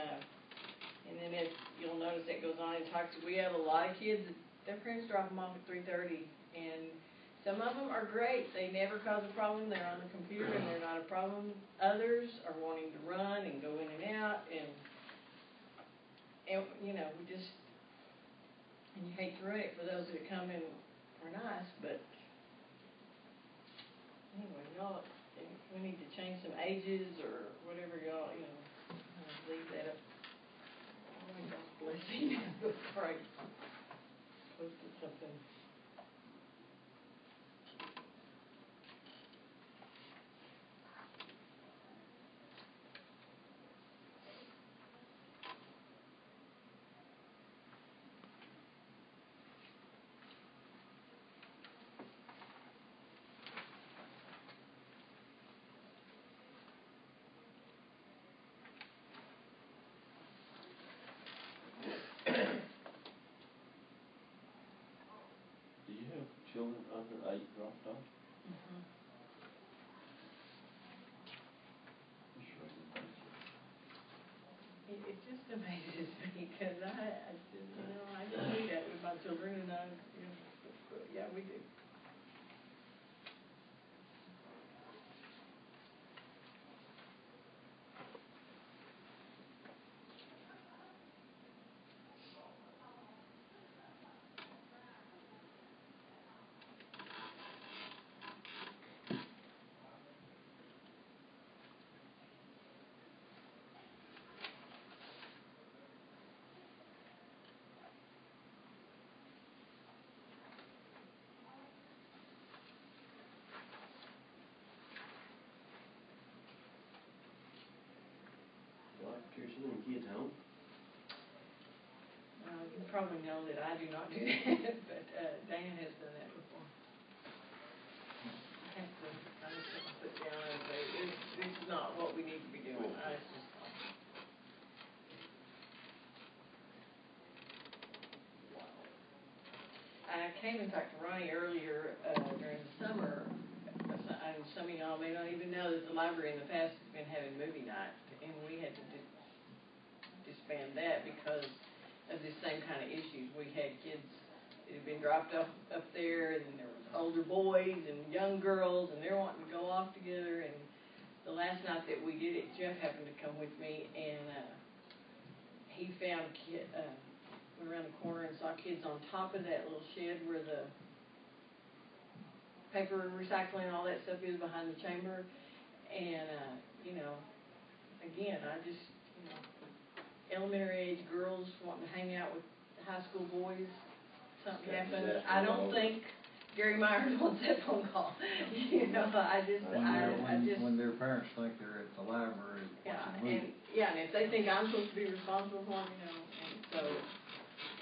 then you'll notice that goes on and talks, we have a lot of kids, their parents drop them off at 3:30, and some of them are great, they never cause a problem, they're on the computer and they're not a problem. Others are wanting to run and go in and out, and you know, we just, And you hate to ruin it for those that come in are nice, but anyway, y'all, we need to change some ages or whatever y'all, leave that up. Oh my God, blessing, sorry. Posted something. Do you have children under 8 dropped off? Mm-hmm. It just amazes me, cause I just, I just do that with my children and but yeah, we do. Well, I'm curious, you any kids home? You probably know that I do not do that, but, Dan has done that before. I have to put down and say, this is not what we need to be doing, it's just not. I came and talked to Ronnie earlier, during the summer. Some of y'all may not even know that the library in the past has been having movie night, and we had to disband that because of the same kind of issues. We had kids that had been dropped off up there, and there was older boys and young girls, and they're wanting to go off together. And the last night that we did it, Jeff happened to come with me, and he found went around the corner and saw kids on top of that little shed where the paper recycling and all that stuff is behind the chamber. And again, I just, elementary age girls wanting to hang out with high school boys. Something happened. I don't think Gary Myers wants that phone call. When their parents think they're at the library watching movies. And if they think I'm supposed to be responsible for them, and so,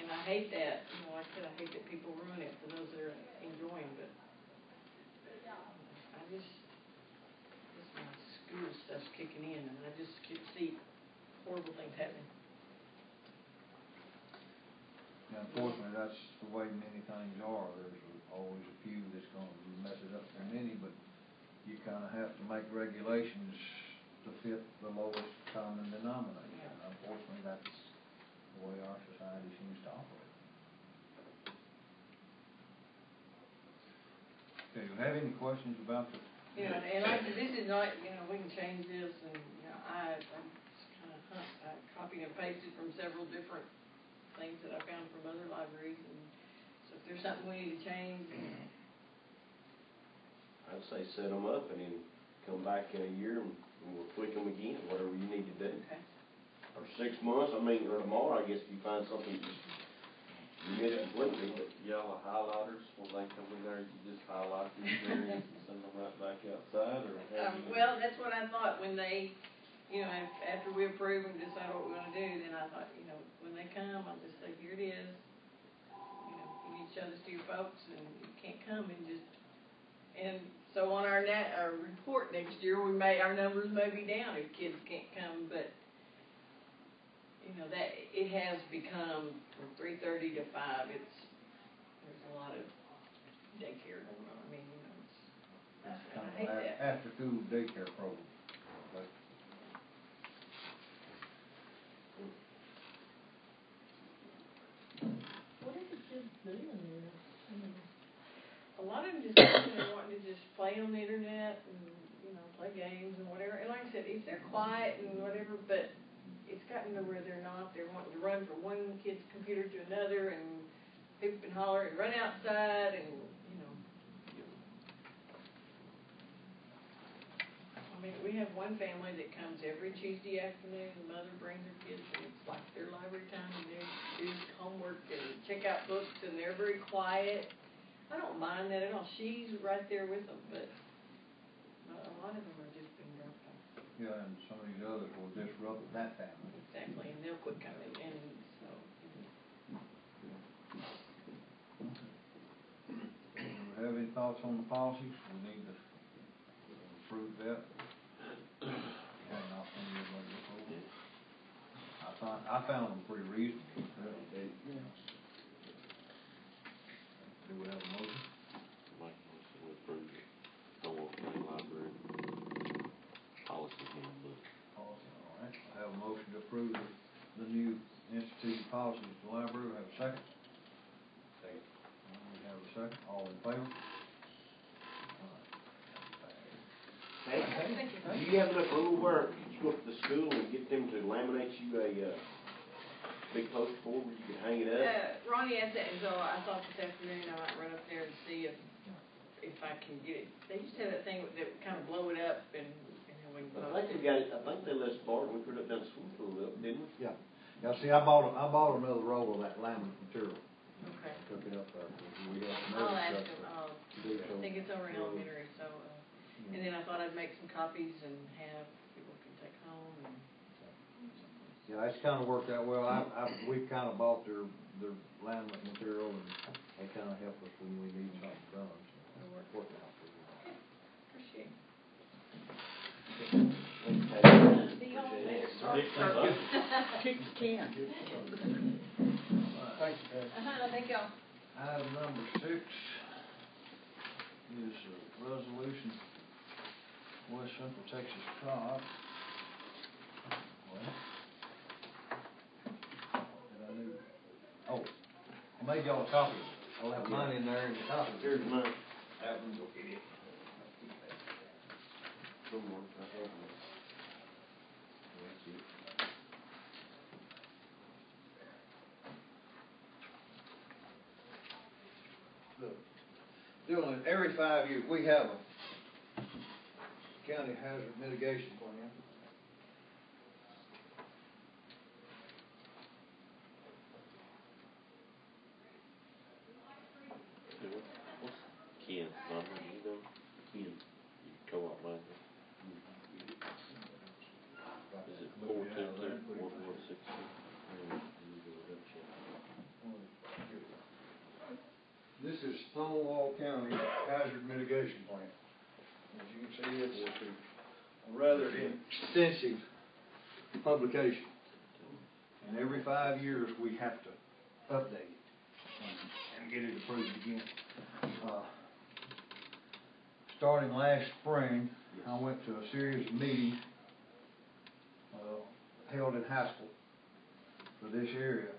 and I hate that, like I said, I hate that people ruin it for those that are enjoying, but my school stuff's kicking in, and I just could see horrible things happening. Now, unfortunately, that's the way many things are. There's always a few that's gonna mess it up for many, but you kinda have to make regulations to fit the lowest common denominator. Yeah. And unfortunately, that's the way our society seems to operate. Okay, do you have any questions about the? And like this is not, we can change this, and I just kind of I copied and pasted from several different things that I found from other libraries, and so if there's something we need to change. I'd say set them up and then come back in a year and we'll tweak them again, whatever you need to do. Okay. Or 6 months, or tomorrow, I guess, if you find something you missed completely, but. Yellow highlighters, when they come in there, you just highlight these areas and send them right back outside, or? Well, that's what I thought when they, after we approve and decide what we want to do, then I thought, when they come, I'll just say, here it is. You need to show this to your folks, and you can't come and just, and so on our report next year, our numbers may be down if kids can't come, but, that, it has become from 3:30 to 5, there's a lot of daycare going on. I mean, I hate that. After-school daycare program. But What are the kids doing there? A lot of them just wanting to just play on the internet and, play games and whatever. And like I said, if they're quiet and whatever, but it's gotten to where they're wanting to run from one kid's computer to another, and hoop and holler and run outside and, you know. I mean, we have one family that comes every Tuesday afternoon, the mother brings her kids, and it's like their library time, and they do homework and check out books, and they're very quiet. I don't mind that at all, she's right there with them, but a lot of them are just being dropped off. Yeah, and some of these others will disrupt that family. Exactly, and they'll quit coming, and so. Do we have any thoughts on the policies? We need to approve that. Had an opportunity to look over. I found them pretty reasonable. Do we have a motion? Make a motion to approve the Norwalk County Library policy handbook. Policy, all right. I have a motion to approve the new institute policies of the library. We have a second? Second. We have a second. All in favor? Hey, do you have enough room where you go to the school and get them to laminate you a, big poster board where you can hang it up? Ronnie asked that, and so I thought this afternoon I might run up there and see if I can get it. They just have that thing that kind of blow it up and then we can. I think they got it, I think they let us borrow it, we put it up down the swimming pool up, didn't we? Yeah. Now, see, I bought another roll of that laminate material. Okay. Took it up there. We had some I'll other ask stuff him, to do, I think it's over in so- elementary, so, and then I thought I'd make some copies and have people can take home and. Yeah, it's kinda worked out well. We've kinda bought their laminate material, and they kinda help us when we need something done, so it's working out pretty well. Appreciate Kick the can. Thank you, Pat. Thank y'all. Item number 6 is a resolution, West Central Texas COG. Well, did I do? Oh, I made y'all a copy. I'll have mine in there and the copy. Here's mine. That one, go get it. Good one, I have one. That's it. Look, doing it every 5 years, we have a county hazard mitigation plan. What's Ken's number, you know? Ken. You co-op manager. Is it 422-1162? This is Stonewall County Hazard Mitigation Plan. As you can see, it's a rather extensive publication. And every 5 years, we have to update it and get it approved again. Starting last spring, I went to a series of meetings held in Haskell for this area.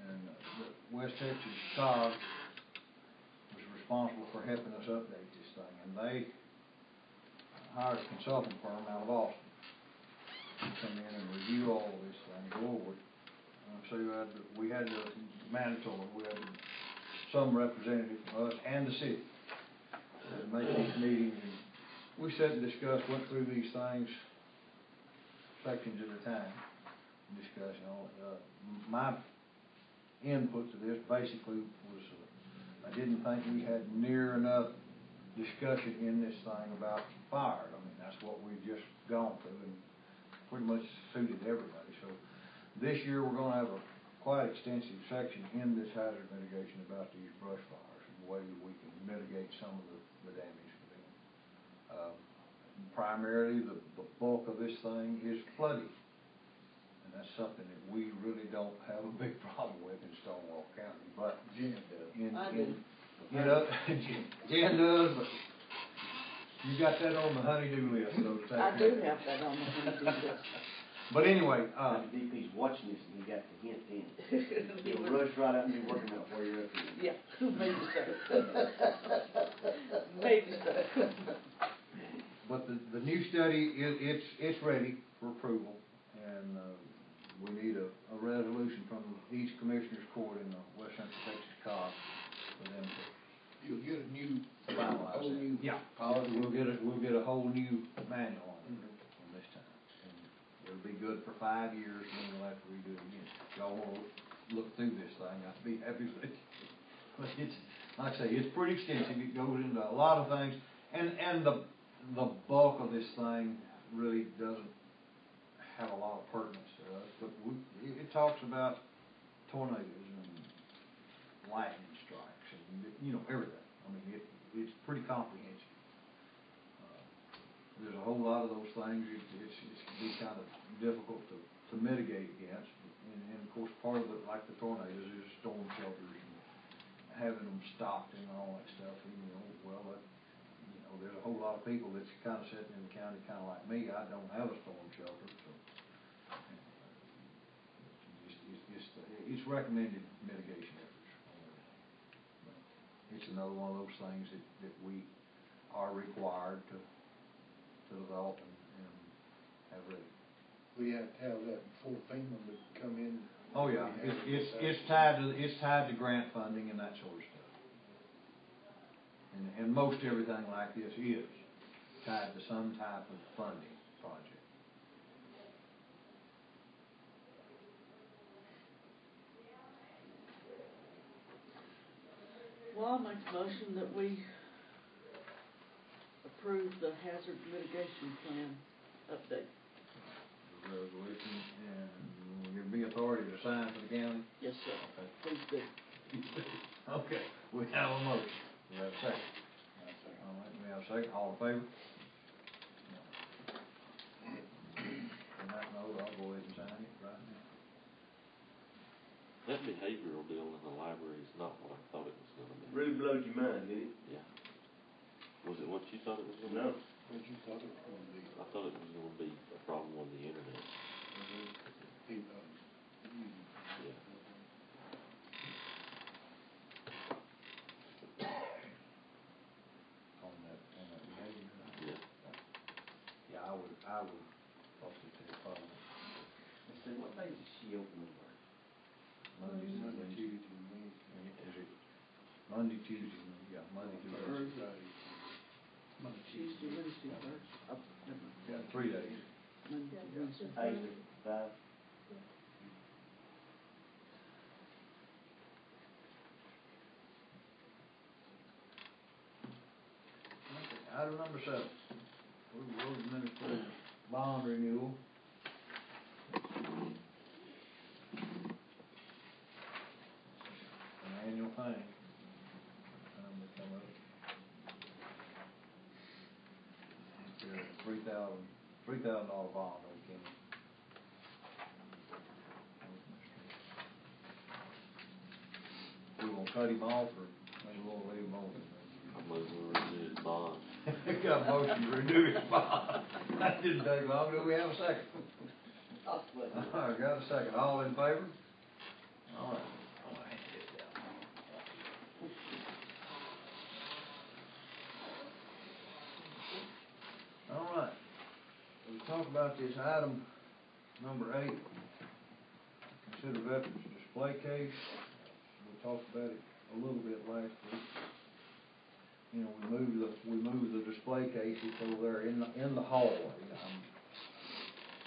And the West Texas COG was responsible for helping us update this thing, and they hired a consulting firm out of Austin to come in and review all of this thing, go over it. So we had mandatory, we had some representative from us and the city to make these meetings, and we sat and discussed, went through these things sections at a time, discussing all it. My input to this basically was I didn't think we had near enough discussion in this thing about fire. I mean, that's what we've just gone through and pretty much suited everybody. So this year we're going to have a quite extensive section in this hazard mitigation about these brush fires and the way that we can mitigate some of the damage to them. Primarily the bulk of this thing is flooding. That's something that we really don't have a big problem with in Stonewall County, but Jen does. Jen does, but you got that on the honey-do list, so to take I care do of it. have that on the honey-do list. But anyway, The DP's watching this and he got the hint in. He'll rush right out and be working out while you're up here. Yeah, maybe so. Maybe so. but the new study, it's ready for approval, and we need a resolution from the each commissioner's court in the West Central Texas COG for them to You'll get a new, finalize whole that. new Yeah, policy. we'll get a whole new manual on it from this time. And it'll be good for 5 years, and then we'll have to redo it again. If y'all wanna look through this thing, I'd be happy with it. But it's, like I say, it's pretty extensive, it goes into a lot of things, and the bulk of this thing really doesn't have a lot of pertinence to us, but it talks about tornadoes and lightning strikes and, you know, everything. I mean, it's pretty comprehensive. There's a whole lot of those things, it can be kind of difficult to mitigate against, and of course, part of it, like the tornadoes, is storm shelters and having them stocked and all that stuff, and, you know, well, there's a whole lot of people that's kind of sitting in the county, kind of like me. I don't have a storm shelter, so it's recommended mitigation efforts. But it's another one of those things that we are required to develop and have ready. We have to have that before FEMA would come in. Oh, yeah, it's tied to grant funding and that sort of stuff. And most everything like this is tied to some type of funding project. Well, I'll make a motion that we approve the hazard mitigation plan update. The resolution, and give me authority to sign for the county? Yes, sir. Okay. Please do. Okay, we have a motion. We have a second. All right, we have a second. All in favor? On that note, I'll go ahead and sign it right now. That behavioral deal in the library is not what I thought it was gonna be. Really blowed your mind, didn't it? Yeah. Was it what you thought it was gonna be? No. What you thought it was gonna be. I thought it was gonna be a problem on the internet. People, Yeah. On that behavior. Yeah. Yeah, I would possibly take part in it. I said, what day did she open the bar? Monday, Monday, Tuesday. Tuesday, Wednesday. Is it Monday, Tuesday, yeah, Monday, Tuesday. Thursday. Monday, Tuesday, Wednesday, Thursday. Yeah, 3 days. Monday, Wednesday. 8 to 5. Okay, item number 7. Road administrator bond renewal. An annual thing. They come up. It's a $3,000 bond, okay. We gonna cut him off, or maybe we'll leave him on? I'm going to renew his bond. Got a motion to renew his bond. That didn't take long. Do we have a second? I'll split. All right, got a second. All in favor? All right. All right. We'll talk about this item number 8. Consider veterans display case. We talked about it a little bit last week. You know, we moved the display case. It's over there in the hallway.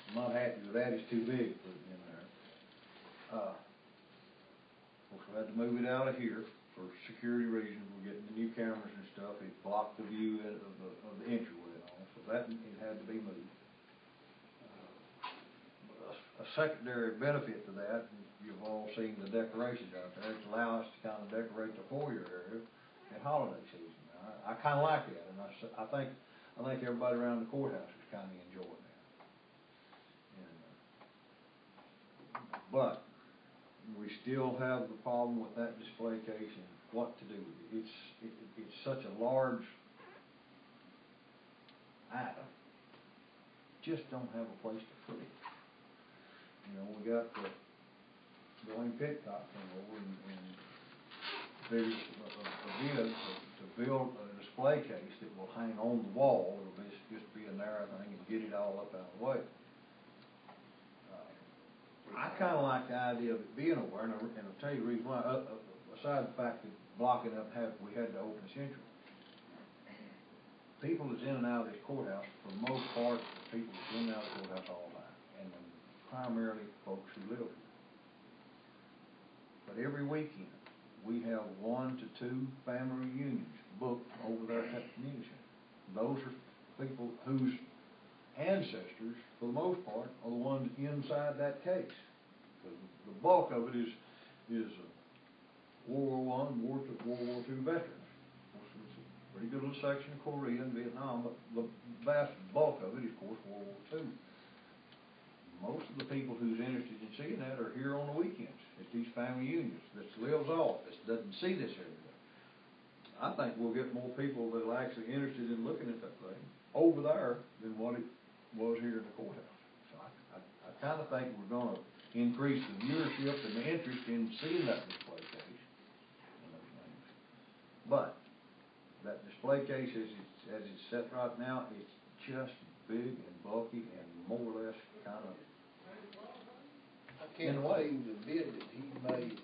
I'm not happy with that. It's too big to put it in there. Of course, we had to move it out of here for security reasons. We're getting the new cameras and stuff. It blocked the view of the entryway and all, so that it had to be moved. A secondary benefit to that, you've all seen the decorations out there. It's allowed us to kind of decorate the foyer area at holiday season. I kind of like that, and I think everybody around the courthouse is kind of enjoying that. But we still have the problem with that display case and what to do with it. It's such a large item. Just don't have a place to put it. You know, we got the Dwayne Pitcock thing over and figures a bid to build a display case that will hang on the wall. It'll just be a narrow thing and get it all up out of the way. I kinda like the idea of it being over, and I'll tell you the reason why, aside the fact that blocking up we had to open Central. People that's in and out of this courthouse, for the most part, people that's in and out of the courthouse all the time, and then primarily folks who live here. But every weekend, we have 1 to 2 family reunions booked over there at that community center. Those are people whose ancestors, for the most part, are the ones inside that case. Because the bulk of it is World War I, World War II veterans. Pretty good little section of Korea and Vietnam, but the vast bulk of it is, of course, World War II. Most of the people who's interested in seeing that are here on the weekends at these family unions that lives off, that doesn't see this every day. I think we'll get more people that are actually interested in looking at that thing over there than what it was here in the courthouse. So I kind of think we're going to increase the viewership and the interest in seeing that display case and those things. But that display case, as it's set right now, it's just big and bulky and more or less kind of. I can't see the bid that he made,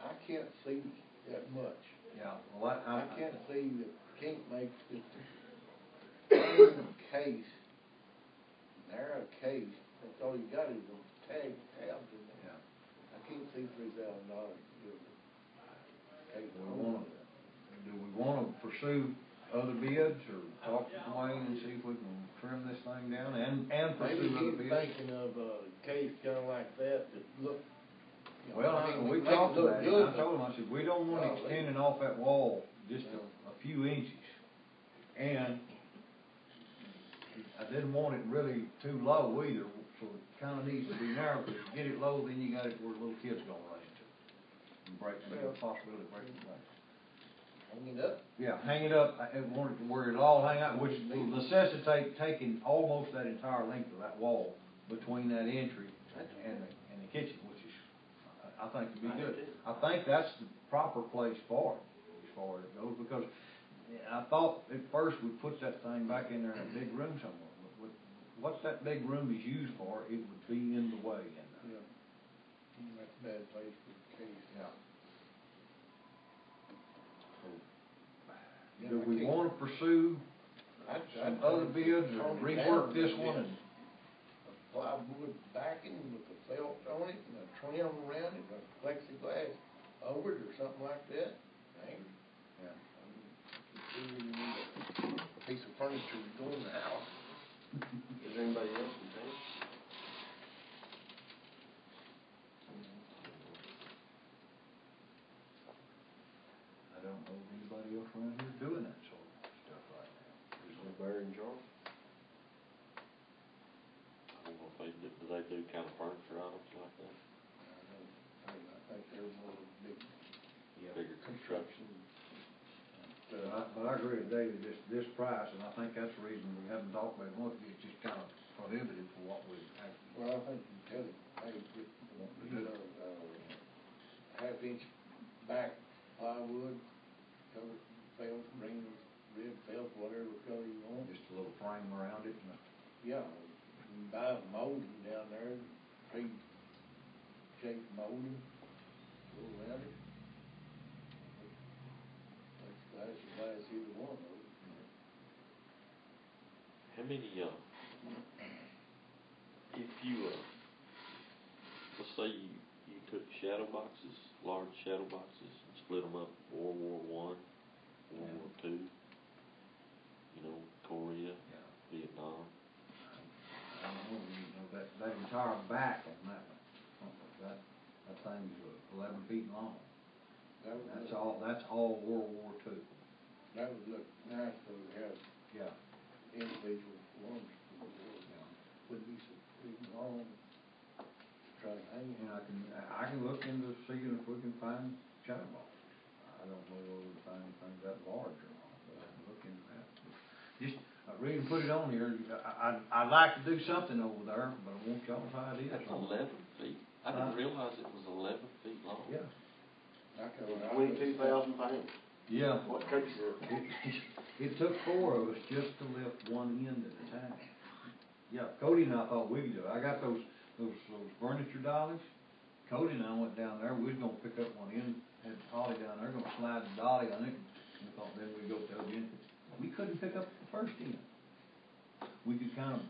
I can't see that much. Yeah, well, I can't see that Kink makes this same case, narrow case, that's all you got is a tag tabs in there. Yeah. I can't see $3,000. Do we wanna pursue other bids, or talk to Dwayne and see if we can trim this thing down and Maybe pursue other he's bids? thinking of a case kinda like that look. You know, Well, I mean, we make it talked look about it, good, I told him, I said, we don't want No, it extending off that wall just No. a few inches. And I didn't want it really too low either, so it kinda needs to be narrow, because if you get it low, then you got it where little kids gonna run into it. And break, there's a possibility of breaking the legs. Hang it up. Yeah, hang it up, I want it to where it'll all hang out, which will necessitate taking almost that entire length of that wall between that entry and the kitchen, which is, I think would be good. I think that's the proper place for it, as far as it goes, because I thought at first we'd put that thing back in there in a big room somewhere, but what that big room is used for, it would be in the way in there. Yeah. That's a bad place for the case. Yeah. Do we wanna pursue some other bids or rework this one and? A plywood backing with a felt on it and a trim around it, a plexiglass over it or something like that. Maybe. Yeah. You need a piece of furniture to go in the house. Is there anybody else in town? I don't know of anybody else around here doing that sort of stuff right now. Is there Barry and Charles? I don't know if they do kind of furniture items like that, I think they're more big. bigger construction. But I agree with David, this price, and I think that's the reason we haven't talked about it much, it's just kind of prohibitive for what we actually. Well, I think you tell him, hey, get a half-inch back plywood, cover it, felt, green, red felt, whatever color you want. Just a little frame around it and Yeah, you can buy the molding down there, pre-shaped molding, go around it. That's glass either one of them. How many, if you, let's say you took shadow boxes, large shadow boxes, and split them up, World War I, World War II, you know, Korea, Vietnam. I don't know, that entire back on that one, that thing's 11 feet long. That's all World War II. That would look nice to have Yeah. individual ones for the world. Wouldn't be so big and long, try to hang it. And I can look into seeing if we can find shadow boxes. I don't know whether we can find anything that large or not, but I can look into that. Just, read and put it on here, I'd like to do something over there, but I want y'all's ideas. That's 11 feet. I didn't realize it was 11 feet long. Yeah. 22,000 pounds. Yeah. What case is it? It took 4 of us just to lift one end at a time. Yeah, Cody and I thought we could do it. I got those those furniture dollies. Cody and I went down there, we was gonna pick up one in, had Holly down there, gonna slide the dolly on it, and we thought then we'd go to the other end. We couldn't pick up the first end. We could kind of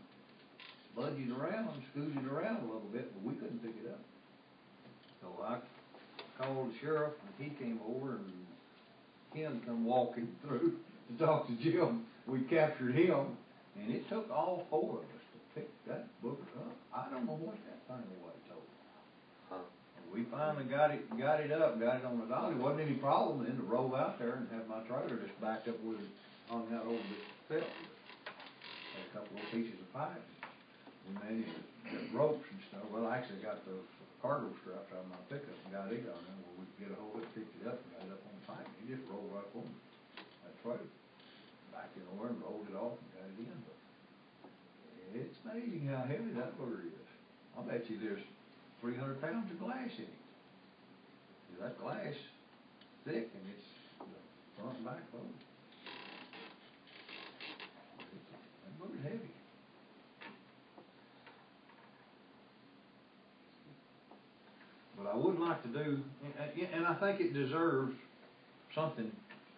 budge it around, scooch it around a little bit, but we couldn't pick it up. So I called the sheriff, and he came over, and Ken come walking through to talk to Jim. We captured him, and it took all four of us to pick that booger up. I don't know what that thing was told. And we finally got it up, got it on the dolly. Wasn't any problem then to roll out there and have my trailer just backed up with it hung out over the fence. Had a couple of pieces of pipe. We managed to get ropes and stuff. Well, I actually got the cargo straps out of my pickup and got it on there where we could get a hold of it, picked it up, and got it up on the pipe. It just rolled right over that trailer. Back in over and rolled it off and got it in. But it's amazing how heavy that booger is. I bet you there's 300 pounds of glass in it. That glass thick and it's front and back load. That booger's heavy. But I would like to do, and I think it deserves something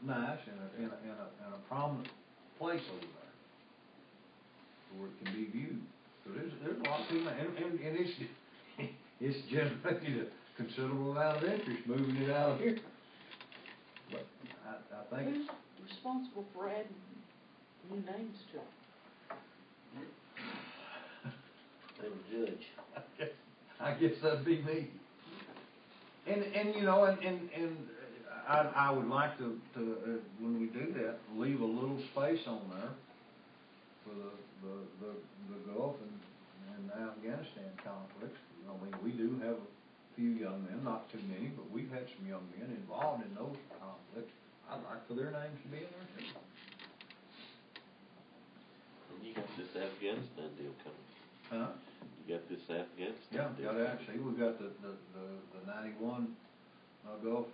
nice and a prominent place over there where it can be viewed. So there's a lot of people, and it's generated a considerable amount of interest moving it out of here. But I think Who's responsible for adding new names to it? They were judge. I guess that'd be me. And you know, I would like to when we do that, leave a little space on there for the Gulf and the Afghanistan conflicts. I mean, we do have a few young men, not too many, but we've had some young men involved in those conflicts. I'd like for their names to be in there too. And you got this Afghanistan deal coming. Huh? You got this Afghanistan deal. Yeah, actually, we've got the 91 Gulf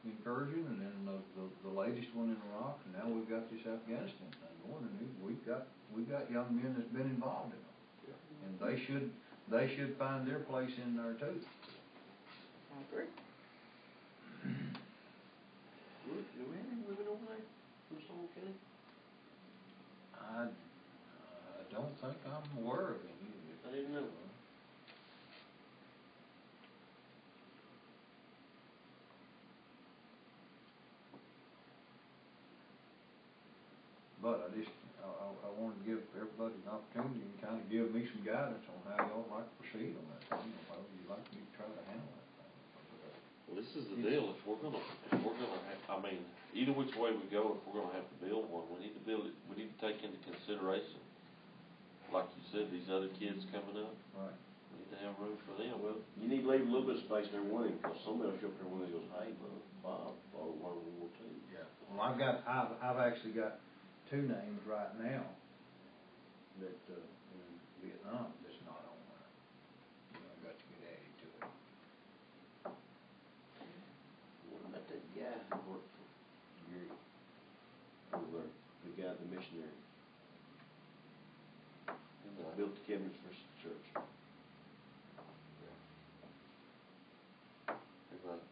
incursion, and then the latest one in Iraq, and now we've got this Afghanistan thing going, and we've got young men that's been involved in it, and they should find their place in there too. I agree. Do we have any women over there from Summer County? I don't think I'm aware of any. I didn't know. But I want to give everybody an opportunity and kind of give me some guidance on how y'all like to proceed on that thing, or how you'd like me to try to handle that thing. Well, this is the deal, if we're gonna have, I mean, either which way we go, if we're gonna have to build one, we need to build it, we need to take into consideration, like you said, these other kids coming up. Right. We need to have room for them. Well, you need to leave a little bit of space there one end, because somebody will show up there one and goes, hey, Bob, follow World War II. Yeah. Well, I've actually got two names right now that, in Vietnam, that's not on there. You know, I've got to get added to it. What about that guy who worked for Gary over there, the guy, the missionary? That built the cabinets for the church. Everybody,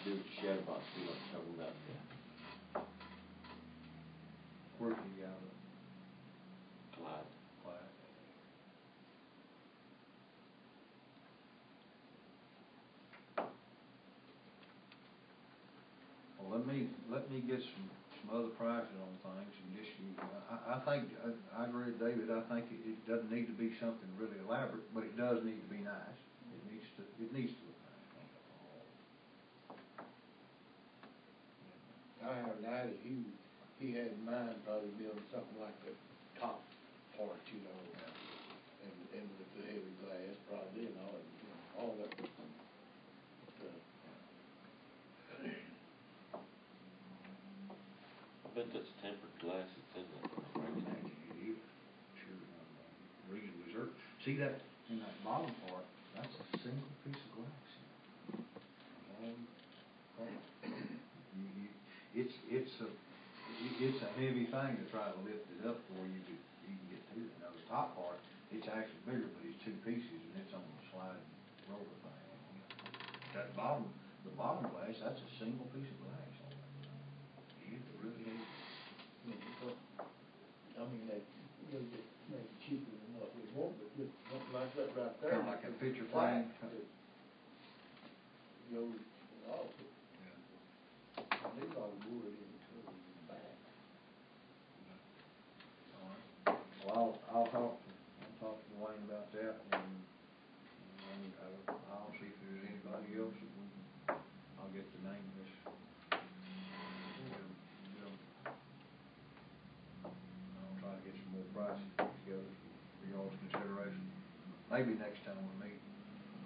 Built the shadow box, we like talking about that. Where's he out of? Clyde. Clyde. Well, let me get some other prices on things and just, I think, I agree with David, I think it doesn't need to be something really elaborate, but it does need to be nice. It needs to look nice. I have an idea, he had in mind probably building something like the top part, you know, and with the heavy glass probably and all that stuff. I bet that's tempered glass that's in that. I reckon it is, sure, reasonably certain. See that, in that bottom part, that's a single piece of glass. It's a heavy thing to try to lift it up before you can get to it. Now, top part, it's actually bigger, but it's two pieces and it's on the sliding roller thing. That bottom, the bottom glass, that's a single piece of glass on it. It really is. I mean, they, just make it cheaper than what we want, but just something like that right there. Kinda like a picture Flat, frame. it goes off, it needs a lot of wood in between the back. Well, I'll talk to Wayne about that and I'll see if there's anybody else that we can, I'll get the name of this. I'll try to get some more prices together for y'all's consideration. Maybe next time we meet,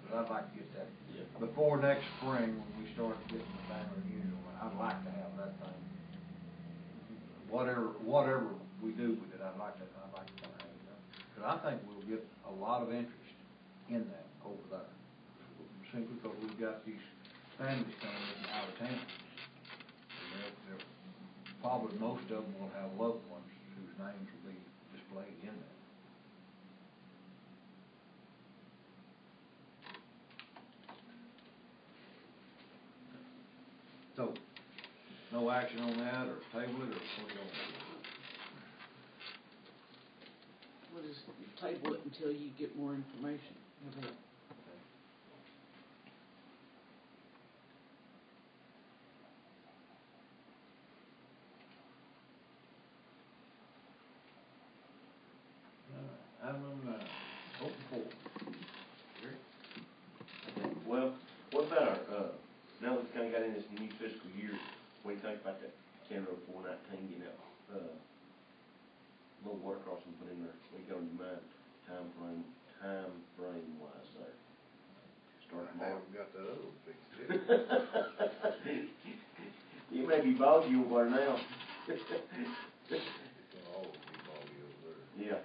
cause I'd like to get that, Yeah. before next spring when we start getting the banner usual, I'd like to have that thing. Whatever we do with it, I'd like to kinda have it done. Cause I think we'll get a lot of interest in that over there. Simply because we've got these families coming in out of town. And they're probably most of them will have loved ones whose names will be displayed in that. So, no action on that, or table it, or what do you want to do? We'll just table it until you get more information. How about- Item number 9, open forum. Well, what about our, now that we kinda got in this new fiscal year, what do you think about that County Road 419 getting out, little water crossing put in there? What you got on your mind, time frame wise there? Start I tomorrow? haven't got that other one fixed yet. You may be boggy over there now. It's gonna always be boggy over there. Yeah.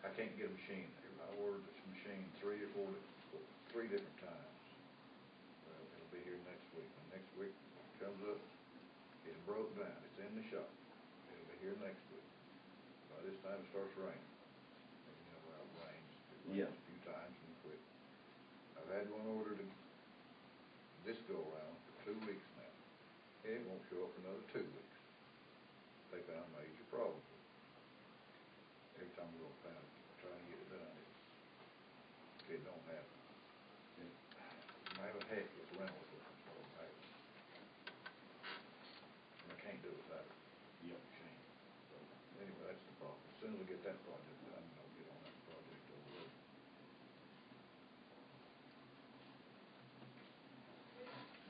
I can't get a machine there. I ordered this machine 3 different times. Well, it'll be here next week. When next week comes up, it's broke down. It's in the shop. It'll be here next week. By this time it starts raining. And you know how it rains. It rains Yeah. a few times and quit. I've had one ordered this go around for 2 weeks now. And it won't show up for another 2 weeks. They found major problems with it. Every time we go down, try to get it done, it don't happen. I have a heck with rental equipment, so I can't do it without a machine. So, anyway, that's the problem. As soon as we get that project done, I'll get on that project over there.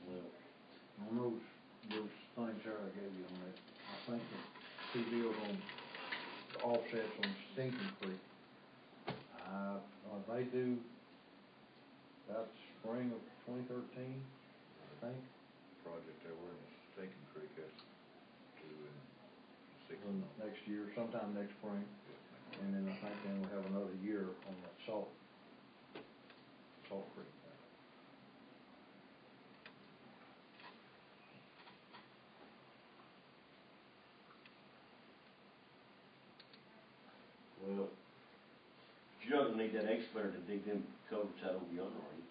Well, On those things there I gave you on that, I think the two deals on the offsets on Stinking Creek, they do about spring of 2013, I think. Project there, we're in the Stinking Creek, that's due in 6 months. Next year, sometime next spring, and then I think then we'll have another year on that Salt Creek. well, you're not gonna need that excavator to dig them culverts out over yonder, are you?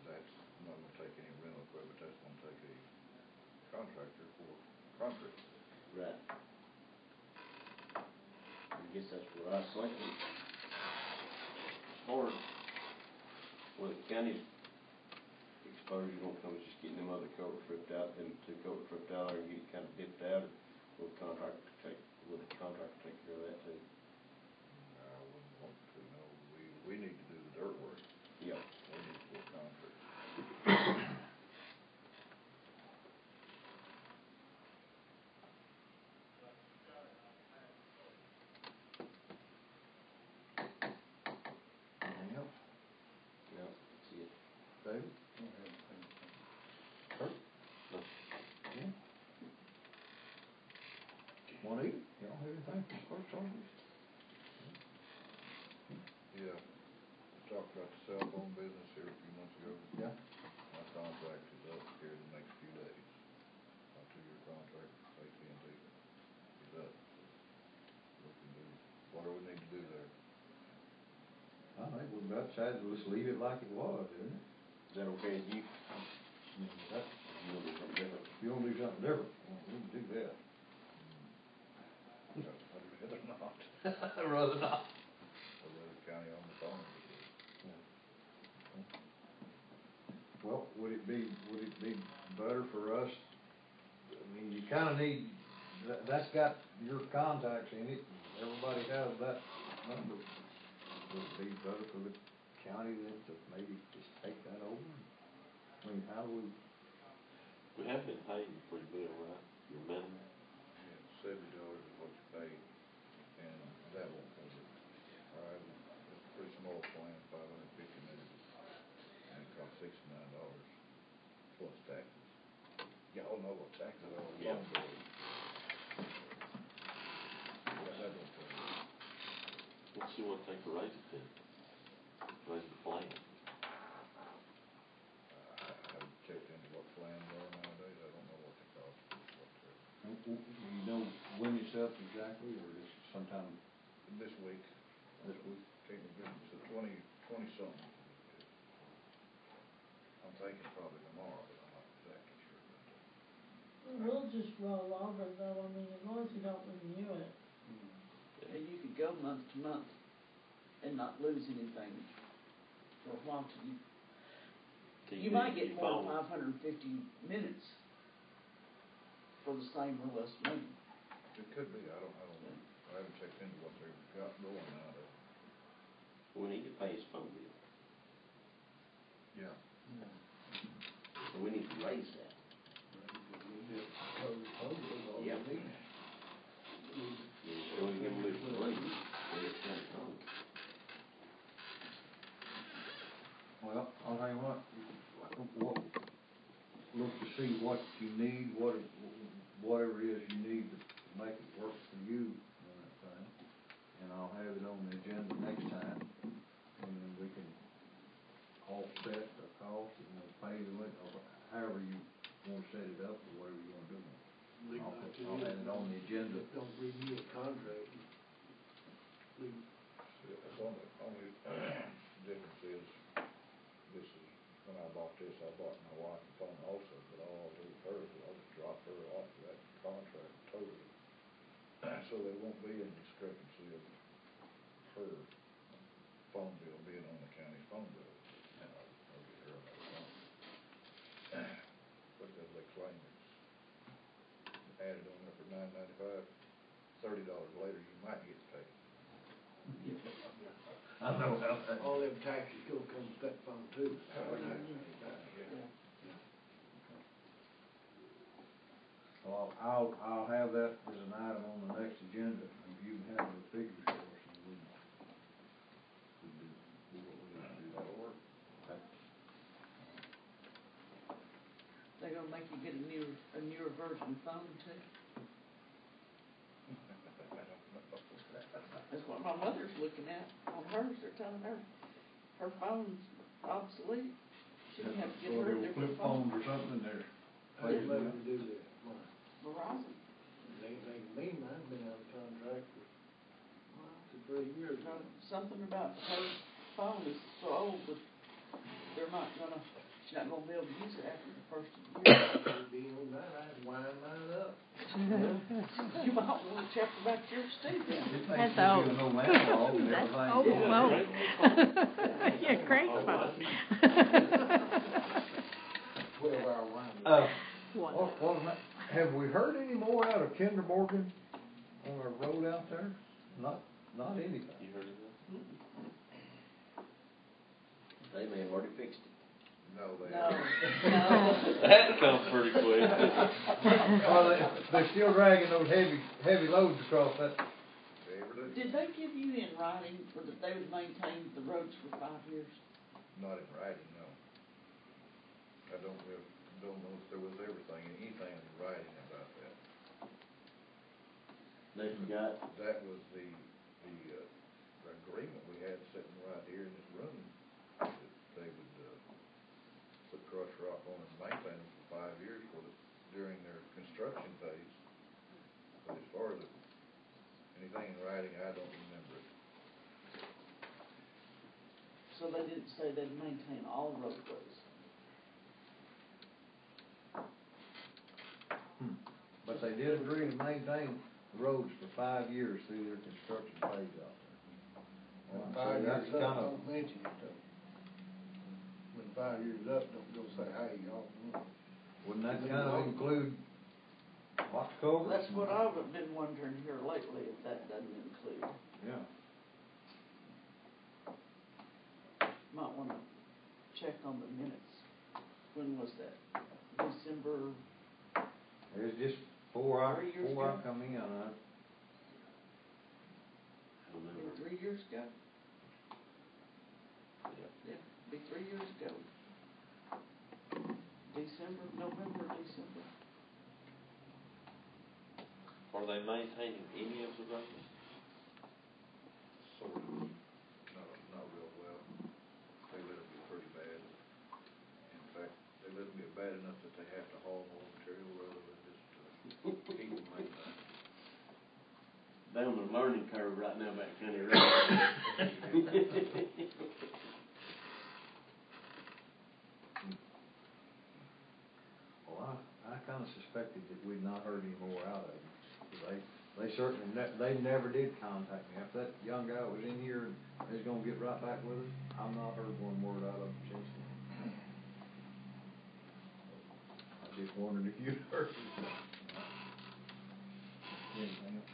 That's not gonna take any rental equipment, that's gonna take a contractor for concrete. Right. I guess that's what I was thinking. As far as, well, the county's exposure gonna come, is just getting them other culverts ripped out, them 2 culverts ripped out there and get it kinda dipped out, or will the contractor take care of that too? I wouldn't want to, no, we need to do the dirt work, Yeah. we need to put concrete. Anything else? Yeah, that's it. David? Kurt? No. Yeah. Juanita, y'all have anything for clerk's office? Yeah, talked about the about decided, let's leave it like it was, isn't it? Is that okay with you? That's, You know, there's something different. if you wanna do something different, we can do that. I'd rather not. I'd rather not. I'd rather the county on the phone. Well, would it be better for us, I mean, you kinda need, that's got your contacts in it, everybody has that number. Would it be better for the county then to maybe just take that over? I mean, how do we, We have been paying you pretty good, right? Your minimum. Yeah, $70 is what you pay, and that won't cover it. All right, it's a pretty small plan, 550 minutes, and it costs $69 plus taxes. Y'all know what taxes are on Yeah. phone bills. That won't cover it. Let's see what it takes to raise it then. Raise the plan. I haven't checked into what plans are nowadays, I don't know what they cost, do you know when it's up exactly, or is it sometime this week. this week? Can't remember, it's the 20 something. I'm thinking probably tomorrow, but I'm not exactly sure about that. We'll just roll over though, I mean, as long as you don't renew it. And you could go month to month and not lose anything for a while till you might get more than 550 minutes for the same or less money. It could be, I don't know. I haven't checked into what they've got going nowadays. We need to pay his phone bill. Yeah. So we need to raise that. Yeah. So we can move the raise. Well, I'll tell you what, look to see what you need, whatever it is you need to make it work for you on that thing. And I'll have it on the agenda next time, and then we can offset the cost and pay the way, or however you wanna set it up, or whatever you wanna do. I'll have it on the agenda. Don't renew a contract. That's only difference is, this is, when I bought this, I bought my wife a phone also, but all I'll do with her is I'll just drop her off of that contract totally. So there won't be any discrepancy of her phone bill being on the county's phone bill, and I'll get her another phone. Because they claim it's added on there for $9.95, $30 later, you might get paid. I know how that. All them taxes still come with that phone too. Well, I'll have that as an item on the next agenda, and you can have the figures for us, and we do what we gotta do. That'll work. Okay. They're gonna make you get a newer version phone too. That's what my mother's looking at on hers. They're telling her her phone's obsolete. She didn't have to get Or her they a will flip different phone. phones or something there. How do you let them do that? Verizon. They me, mine's been out of contract for 2-3 years No, now. something about her phone is so old that she's not gonna be able to use it after the first of the year. It'd be on that, I'd wind mine up. You might want to check about yours too then. That's old. No analog and That's everything. old. Yeah, great phone. 12-hour wind. What? Have we heard any more out of Kinder Morgan on our road out there? Not anything. You heard of that? They may have already fixed it. No, they No, haven't. no. That come pretty quick. Well, they're still dragging those heavy loads across that. They ever do? Did they give you in writing for that they would maintain the roads for 5 years? Not in writing, no. I don't know if there was anything in writing about that. They forgot. That was the agreement we had sitting right here in this room, that they would, put crushed rock on and maintain them for 5 years during their construction phase. But as far as anything in writing, I don't remember it. So say they'd maintain all roadways. But they did agree to maintain the roads for 5 years through their construction phase out there. When So 5 that's years up, kind of, don't mention it though. When 5 years up, don't go say, hey, y'all. wouldn't that kind of include box culverts? That's what I've been wondering here lately, if that doesn't include. Yeah. Might wanna check on the minutes. When was that? December, It was just before I 3 years ago? come in, November. 3 years ago? Yeah. Yeah, be 3 years ago. November, December. Are they maintaining any of the roads? sort of, not real well. They let them get pretty bad. In fact, they let them get bad enough that they have to haul more material rather than just, keep them maintained. They on the learning curve right now back County Road. Well, I kinda suspected that we'd not heard any more out of them. They certainly, they never did contact me. If that young guy was in here and he's gonna get right back with us, I've not heard one word out of him since then. I just wondered if you'd heard anything. Anything else?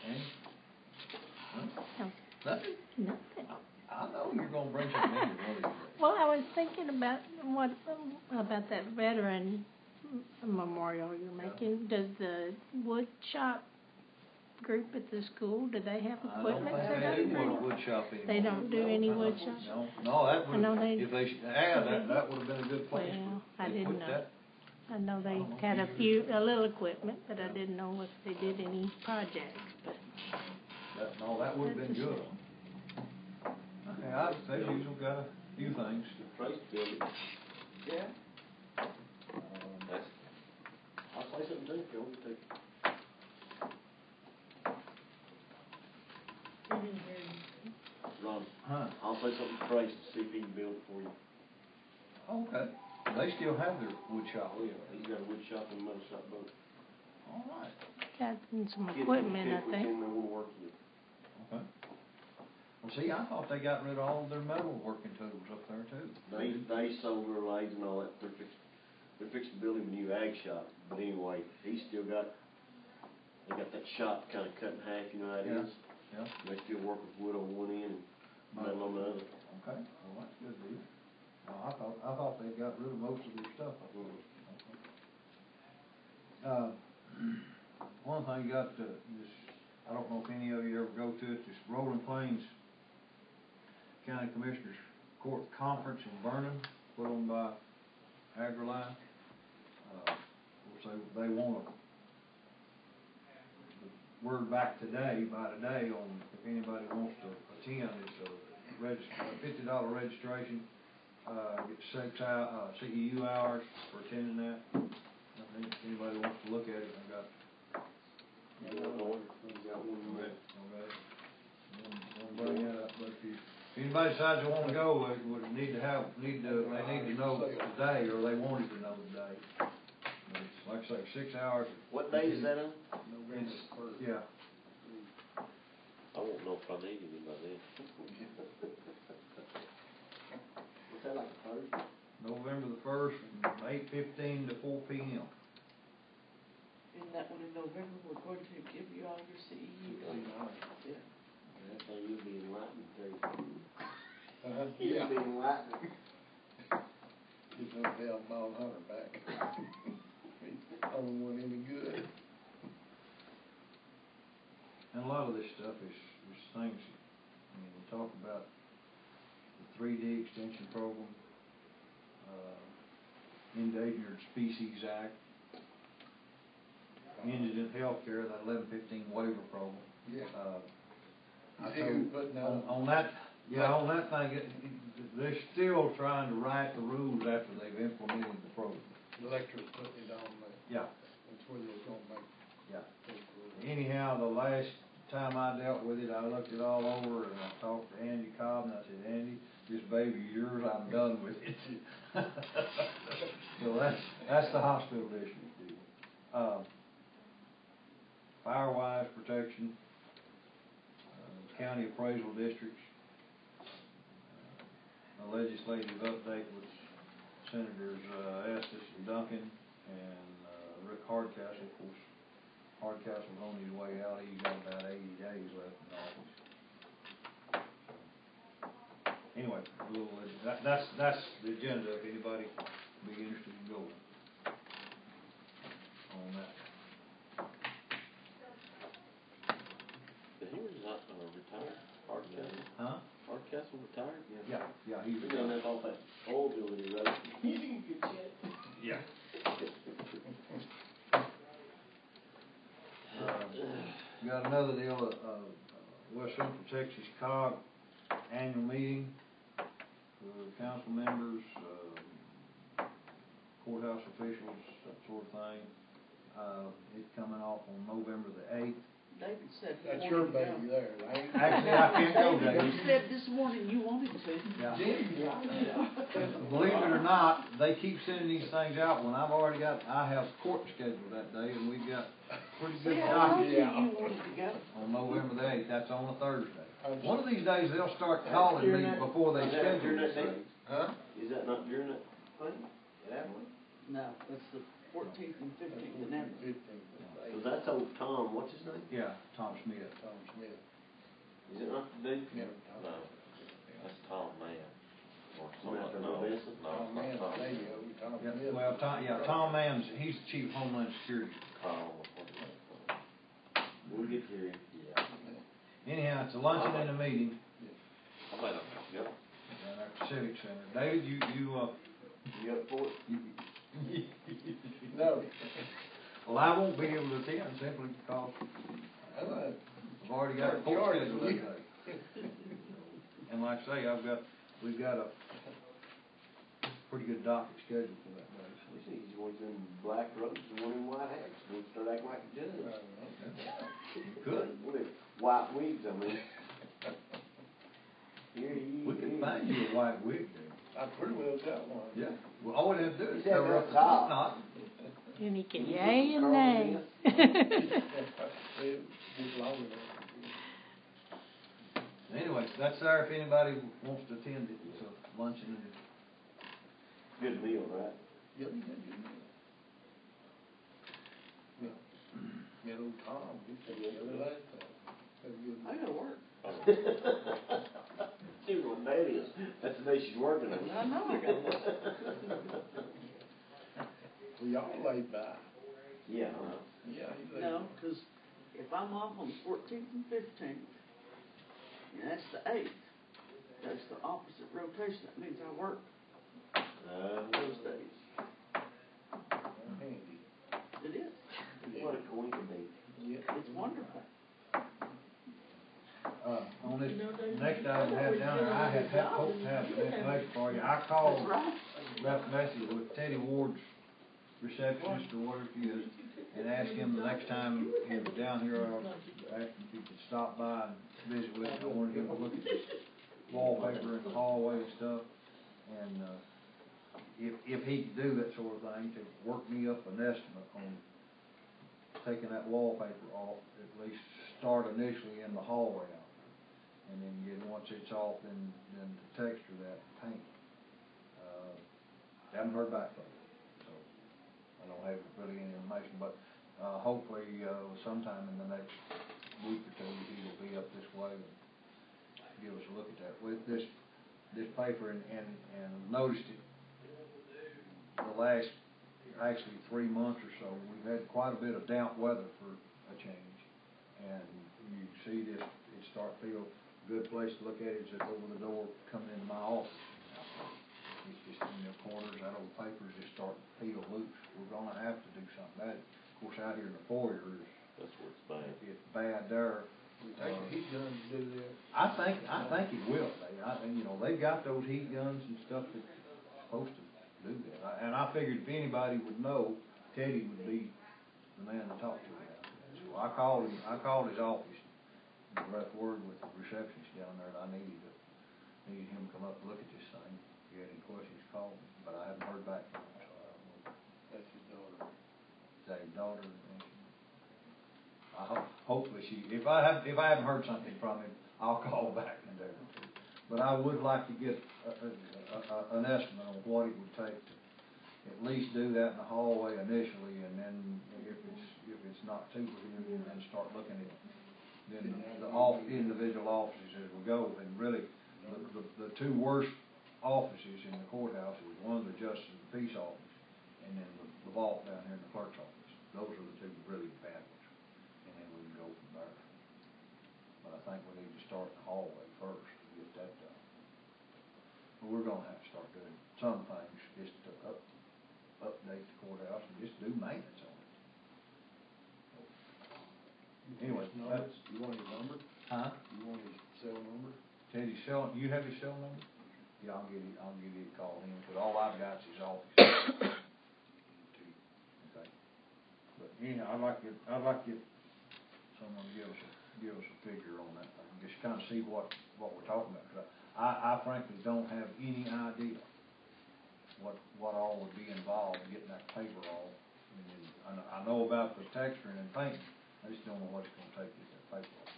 Andy? Huh? No. Nothing? Nothing. I know you're gonna bring something in, one of these days. Well, I was thinking about about that veteran memorial you're making. Does the wood shop group at the school, do they have equipment set up? I don't think they do wood shop anymore. They don't do any wood shop? No, that I know would, they- if they had, that would've been a good place Well, for, I they didn't put know. that. I know they don't know. had a little equipment, but I didn't know if they did any projects, but. That would've been good. Okay, they've usually got a few things. Trace building. Yeah? That's, I'll say something too, if you want me to. You didn't hear me. Ron, Huh, I'll say something to Trace and see if he can build it for you. okay. They still have their wood shop. Oh, yeah, he's got a wood shop and a metal shop both. All right, Got some Kids equipment, I can think. they wanna work with. okay. Well, see, I thought they got rid of all their metal working tools up there too. They sold their lathes and all that, they're fixing to build him a new ag shop, but anyway, he's still got, they got that shop kinda cut in half, you know how it Yeah. is? Yeah, They still work with wood on one end and metal on the other. okay, well, that's a good deal. No, I thought they got rid of most of their stuff up there. One thing you got, this, I don't know if any of you ever go to it, this Rolling Plains County Commissioners Court Conference in Vernon, put on by AgriLife. Of course, they want the word back today, by today, on if anybody wants to attend, it's a $50 registration, get 6 CEU hours for attending that. I think if anybody wants to look at it, I got. You got one, you got one Okay, red. okay. Won't bring that up, but if anybody decides they wanna go, they would need to know today, or they wanted to know today. But it's, like I say, 6 hours. What date is that on? November first. Yeah, I won't know if I need any by then. What's that, like a Thursday? November the 1st, from 8:15 to 4 p.m. In that one in November, we're going to give you all your CEUs. Yeah. That thing, you'll be enlightened, too. Yeah. You'll be enlightened. He's gonna have Ball Hunter back. I don't want any good. And a lot of this stuff is things, we talk about the 3D extension program, Endangered Species Act, Indigent Healthcare, that 1115 waiver program. Yeah. I You see who's told, putting that on that, yeah, on that thing, they're still trying to write the rules after they've implemented the program. Electra's putting it on there. Yeah, That's where they're gonna make. yeah. Anyhow, the last time I dealt with it, I looked it all over and I talked to Andy Cobb and I said, Andy, this baby of yours, I'm done with it. So that's the hospital district deal. Firewise protection, county appraisal districts, a legislative update with Senators Estes and Duncan and Rick Hardcastle. Of course, Hardcastle's on his way out. He's got about 80 days left in office. Anyway, that's the agenda. If anybody be interested in going on that. But he was not retired, Hardcastle. Huh? Hardcastle retired? Yeah, he's He's done that off that oil building he wrote. He's in good shape. Yeah. Got another deal, West Central Texas COG annual meeting for council members, courthouse officials, that sort of thing. It's coming off on November the 8th. David said he That's wanted your to baby go. there, right? Actually, I can't go, David, David. you said this morning you wanted to. Yeah. Believe it or not, they keep sending these things out when I have court scheduled that day, and we've got pretty good See, I told docket you you wanted to go. on November the 8th. That's on a Thursday. One of these days, they'll start calling me before they Is that schedule during this that thing. Huh? Is that not during that thing? At Abilene? No, it's the 14th and 15th and then. 15th. So that's old Tom, what's his name? Yeah, Tom Smith. Tom Smith. Is it not the dude? Yeah. No, that's Tom Mann. Or From out there in something, no, Odessa? no, Tom it's Mann, not Tom. there you go, Tom Yeah, Smith. well, Tom Mann's, he's the chief of Homeland Security. Carl, We'll get to hear him. yeah. Anyhow, it's a luncheon and a meeting I might have to go. down at the Civic Center. David, you You up for it? No. well, I won't be able to attend simply because I'm not. I've already got a court schedule that day. And like I say, we've got a pretty good docket scheduled for that day. We see he's one in black robes and one in white hats. We'll start acting like a judge. Good. With white wigs, I mean. Here he We can is. find you a white wig, David. I pretty well got one. Yeah. Well, all we have to do is He's had cover up that the top top. knot. And he can You yay put and Carl nay. It's long enough. Anyway, that's there if anybody wants to attend it. It's a luncheon and Good meal, right? Yep, you can do that. Yeah, old Tom, he said the other last time. Had a good- I gotta work. See what that is. That's the day she's working on. I know I gotta work. We all laid by. Yeah. Yeah, he laid No, by. 'cause if I'm off on the 14th and 15th, and that's the 8th, that's the opposite rotation. That means I work those days. Handy. It is. What a coincidence. Yeah. It's wonderful. On this You know, David, next item I had down there, I had hoped to have some information for you. I That's called, right. left a message with Teddy Ward's receptionist or whatever he is, and asked him the next time he was down here, I asked him if he could stop by and visit with me. I wanted him to look at the wallpaper in the hallway and stuff. And, if he could do that sort of thing, to work me up an estimate on taking that wallpaper off, at least start initially in the hallway out there. And then once it's off, then to texture that paint. Haven't heard back from him, so I don't have really any information, but, hopefully, sometime in the next week or two, he'll be up this way and give us a look at that. With this paper and noticed it, the last, actually 3 months or so, we've had quite a bit of damp weather for a change. And you see this, it start to feel, a good place to look at it is over the door coming into my office. It's just in the corners, that old paper's just starting to feel loose. We're gonna have to do something about it. Of course, out here in the foyer, That's where it's bad. it's bad there. We take the heat guns to do that. I think it will. They've got those heat guns and stuff that's supposed to do that. And I figured if anybody would know, Teddy would be the man to talk to about that. So I called his office and left word with the receptionist down there that I needed to need him to come up and look at this thing. If you had any questions, call me, but I haven't heard back from him, so I don't know. That's his daughter. Is that his daughter? Hopefully if I haven't heard something from him, I'll call back and endeavor to. But I would like to get an estimate on what it would take to at least do that in the hallway initially, and then if it's not too prohibitive, then start looking at then the individual offices as we go. And really, the two worst offices in the courthouse is one of the justice of the peace office, and then the vault down here in the clerk's office. Those are the two really bad ones, and then we can go from there. But I think we need to start in the hallway first to get that done. But we're gonna have to start doing some things just to update the courthouse and just do maintenance on it. Anyway, Numbers, you want his number? huh? You want his cell number? Teddy's cell, you have his cell number? Yeah, I'll give you a call him, because all I've got is his office. Okay. But anyhow, I'd like to get someone to give us a figure on that thing, just kind of see what we're talking about. 'Cause I frankly don't have any idea what all would be involved in getting that paper off. And I know about the texturing and painting, I just don't know what it's gonna take to get that paper off.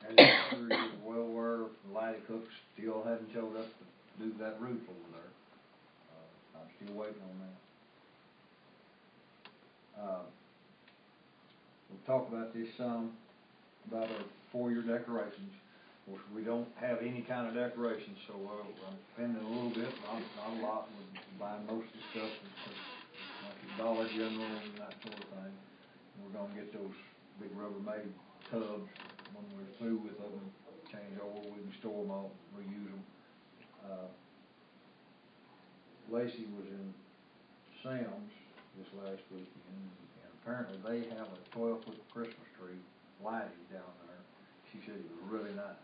As I'm sure you're well aware, the Lighty Cooks still hadn't showed up to do that roof over there. I'm still waiting on that. We'll talk about this some, about our foyer decorations. Of course, we don't have any kind of decorations, so I'm spending a little bit, not a lot. We're buying most of the stuff like at Dollar General and that sort of thing. We're gonna get those big Rubbermaid tubs when we're through with them, change over, we can store them all, reuse them. Lacey was in Sam's this last weekend, and apparently they have a 12-foot Christmas tree lighted down there. She said it was really nice,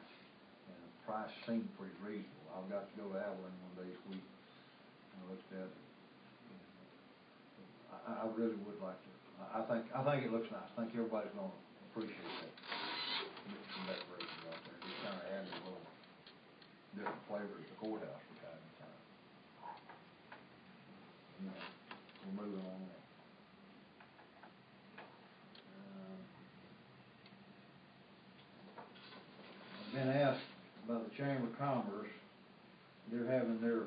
and the price seemed pretty reasonable. I've got to go to Abilene one day this week and looked at it. I really would like to. I think it looks nice. I think everybody's gonna appreciate that. Get some decorations out there, just kind of adding a little different flavor to the courthouse from time to time. You know, we're moving on that. I've been asked by the Chamber of Commerce, they're having their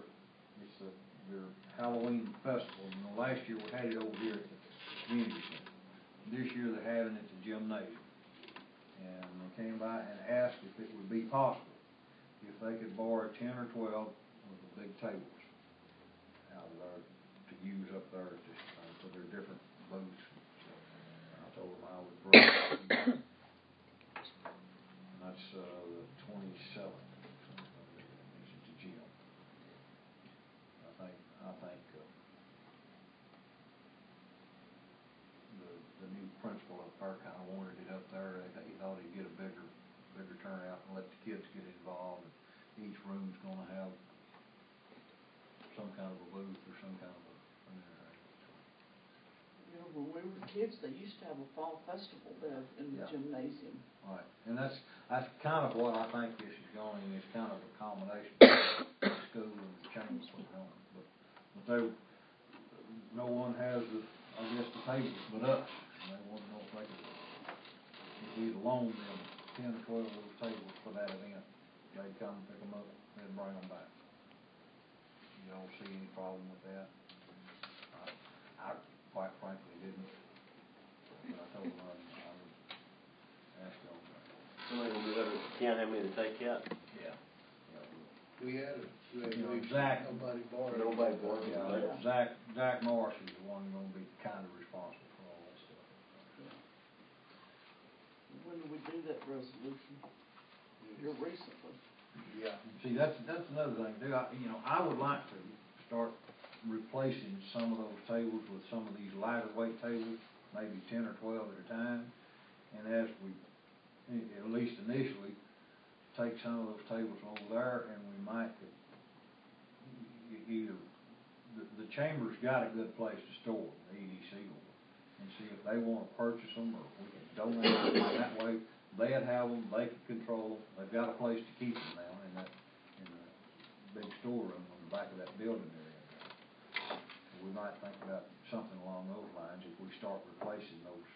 Halloween festival. You know, last year we had it over here at the community center. This year they're having it at the gymnasium. And they came by and asked if it would be possible if they could borrow 10 or 12 of the big tables out of there to use up there at this time for their different booths. And I told them I would bring it. And that's the 27th. It's at the gym. I think the new principal up there kind of wanted it up there. He thought he'd get a bigger turnout and let the kids get involved. And each room's gonna have some kind of a booth or some kind of an You know, when we were kids, they used to have a fall festival there in the Yeah. gymnasium. right. And that's kind of what I think this is going, is kind of a combination of school and the chamber putting on. But no one has the tables but us. And they want to know if they could, if we'd loan them 10 or 12 of those tables for that event, they'd come pick them up and bring them back. You don't see any problem with that? I quite frankly didn't. But I told them I would ask them that. Somebody gonna be able to count how many to take out? Yeah. We had it. You know, Zach. Nobody bought it. Nobody bought it. Yeah, Zach Morris is the one gonna be kind of responsible for all that stuff. When did we do that resolution? Here recently. Yeah. See, that's another thing too. I would like to start replacing some of those tables with some of these lighter weight tables, maybe 10 or 12 at a time. And as we, at least initially, take some of those tables over there, and we might either the chamber's got a good place to store them, the EDC will, and see if they wanna purchase them, or if we can donate them, and that way, they'd have them, they could control them, they've got a place to keep them now in the big storeroom on the back of that building they're in there. So we might think about something along those lines if we start replacing those.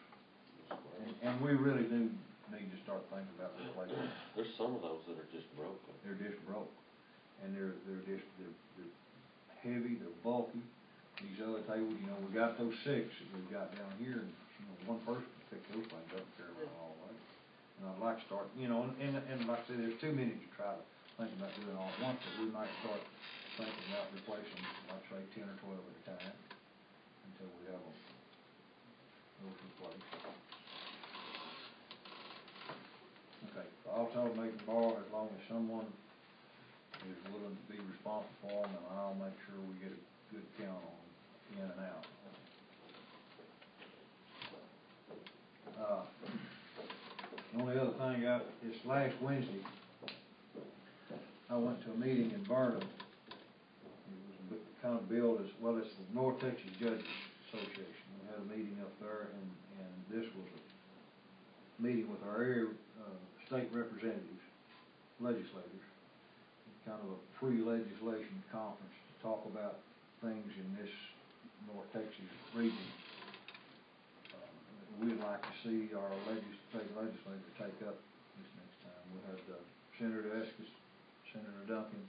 And we really do need to start thinking about replacing them. There's some of those that are just broken. They're just broke, and they're heavy, they're bulky. These other tables, you know, we got those 6 that we've got down here, and, you know, one person can pick those things up and carry them all the way. And I'd like to start, you know, and like I said, there's too many to try to think about doing all at once, but we might start thinking about replacing, like say, 10 or 12 at a time, until we have them, those replaced. Okay, also make them borrow as long as someone is willing to be responsible for them, and I'll make sure we get a good count on them, in and out. The only other thing, this last Wednesday, I went to a meeting in Burnham. It was kind of billed as, well, it's the North Texas Judges Association. We had a meeting up there, and this was a meeting with our area, state representatives, legislators, kind of a pre-legislation conference to talk about things in this North Texas region. We'd like to see our state legislature take up this next time. We had Senator Estes, Senator Duncan,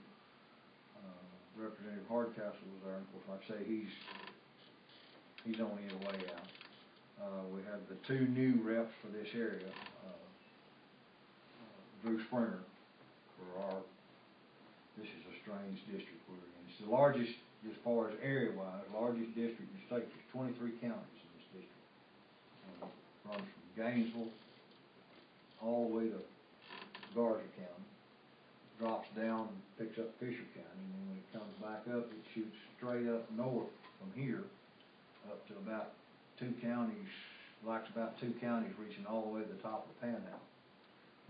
Representative Hardcastle was there, and of course, like I say, he's on his way out. We have the 2 new reps for this area, Drew Springer, this is a strange district we're in. It's the largest, as far as area-wise, largest district in the state. There's 23 counties in this district. Runs from Gainesville all the way to Garza County, drops down and picks up Fisher County, and then when it comes back up, it shoots straight up north from here up to about 2 counties, like about 2 counties reaching all the way to the top of the Panhandle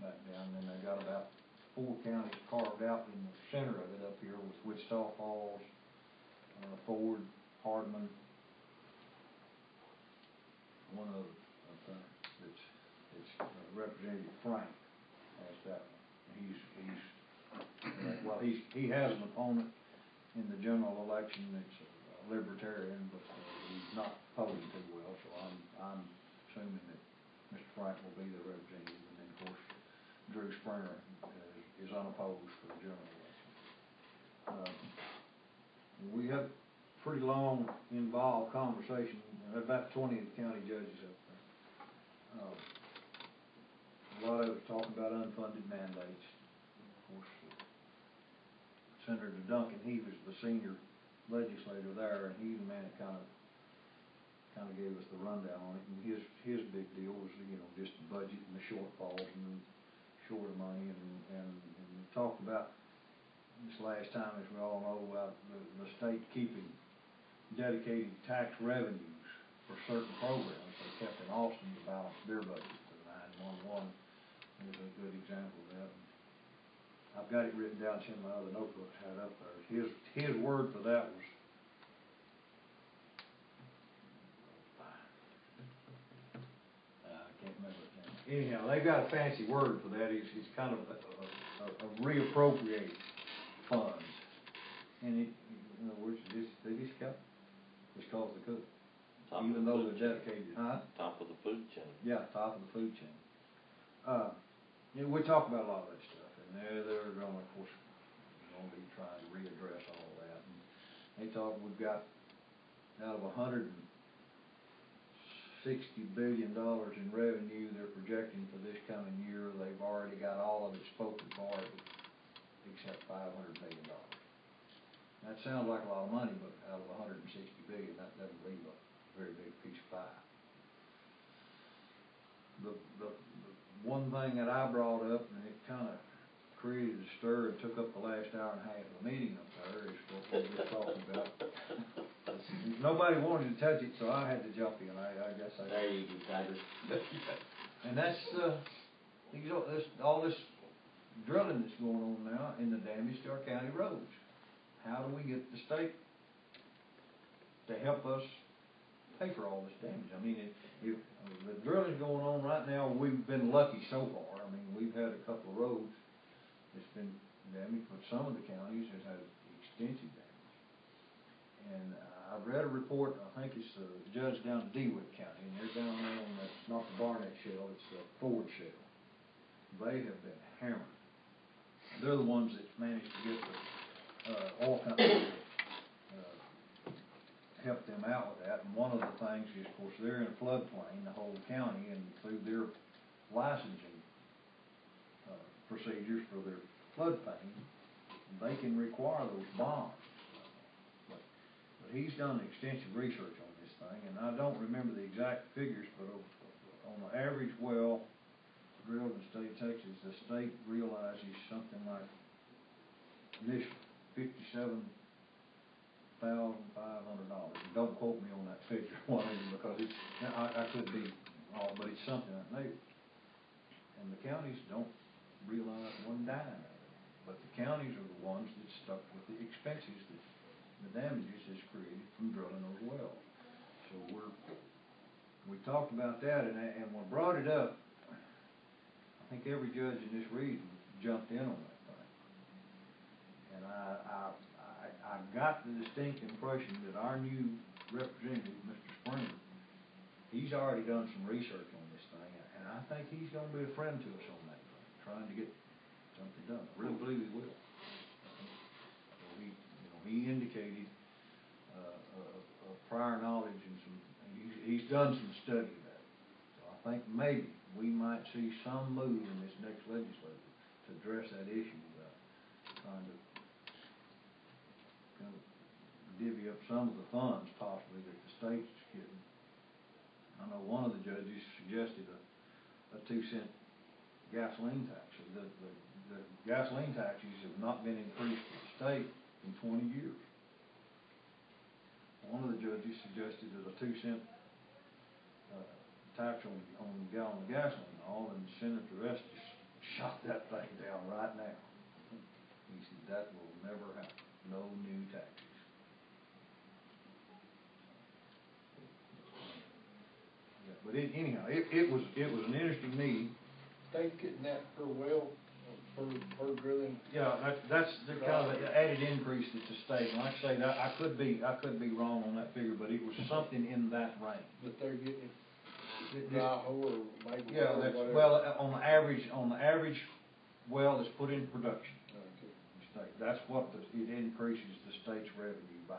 back down. And then they got about 4 counties carved out in the center of it up here with Wichita Falls, Ford, Hardman, one other. It's Representative Frank has that one. He has an opponent in the general election that's a libertarian, but he's not polling too well, so I'm assuming that Mr. Frank will be the representative, and then of course Drew Springer is unopposed for the general election. We have pretty long, involved conversation, about 20 of the county judges up there. A lot of it talking about unfunded mandates. Of course, Senator Duncan, he was the senior legislator there, and he's the man that kind of gave us the rundown on it. And his big deal was, you know, just the budget and the shortfalls and short of money, and talked about this last time, as we all know, about the state keeping dedicated tax revenues for certain programs they kept in Austin to balance their budget for 911. Is a good example of that. I've got it written down, it's in my other notebooks had up there. His word for that was, I can't remember it now. Anyhow, they've got a fancy word for that. It's kind of a reappropriate funds. And it, in other words, they just got just cause they could. Even though they're dedicated, Top of the food chain. Yeah, top of the food chain. You know, we talk about a lot of that stuff, and they're going to, of course, be trying to readdress all that. And they talk, we've got out of $160 billion in revenue they're projecting for this coming year. They've already got all of it spoken for, except $500 million. That sounds like a lot of money, but out of $160 billion, that doesn't leave a very big piece of pie. The one thing that I brought up, and it kind of created a stir and took up the last hour and a half of the meeting up there, is what we were just talking about. Nobody wanted to touch it, so I had to jump in. I guess I. There you go, Tiger. And that's all this drilling that's going on now and the damage to our county roads. How do we get the state to help us pay for all this damage. I mean, if the drilling's going on right now, we've been lucky so far. I mean, we've had a couple of roads that's been damaged, but some of the counties has had extensive damage. And I've read a report, I think it's the judge down in DeWitt County, and they're down there on that, not the Barnett Shale, it's the Ford Shale. They have been hammered. They're the ones that managed to get the oil company to help them out with that. And one of the things is, of course, they're in a floodplain, the whole county, and through their licensing procedures for their floodplain, they can require those bonds. But he's done extensive research on this thing, and I don't remember the exact figures, but on the average well drilled in the state of Texas, the state realizes something like initially $57,500. Don't quote me on that figure, because it's, I could be wrong, but it's something like that. And the counties don't realize one dime of it. But the counties are the ones that stuck with the expenses, that the damages is created from drilling those wells. So we talked about that, and we brought it up. I think every judge in this region jumped in on that thing. And I got the distinct impression that our new representative, Mr. Springer, he's already done some research on this thing, and I think he's gonna be a friend to us on that thing, trying to get something done. I really believe he will. He indicated a prior knowledge and he's done some study of that. So I think maybe we might see some move in this next legislature to address that issue about trying to kind of divvy up some of the funds possibly that the state's getting. I know one of the judges suggested a 2-cent gasoline tax. The gasoline taxes have not been increased for the state in 20 years. One of the judges suggested that a 2-cent tax on a gallon of gasoline, all, and Senator Estes shot that thing down right now. He said that will never happen. No new taxes. Yeah, but anyhow, it was an interesting meeting. State's getting that per well, per drilling. Yeah, that's the kind of added increase that the state, and like I say, that I could be wrong on that figure, but it was something in that range. But they're getting dry hole or maybe. Yeah, that's, well, on the average well that's put into production. Okay. That's what it increases the state's revenue by.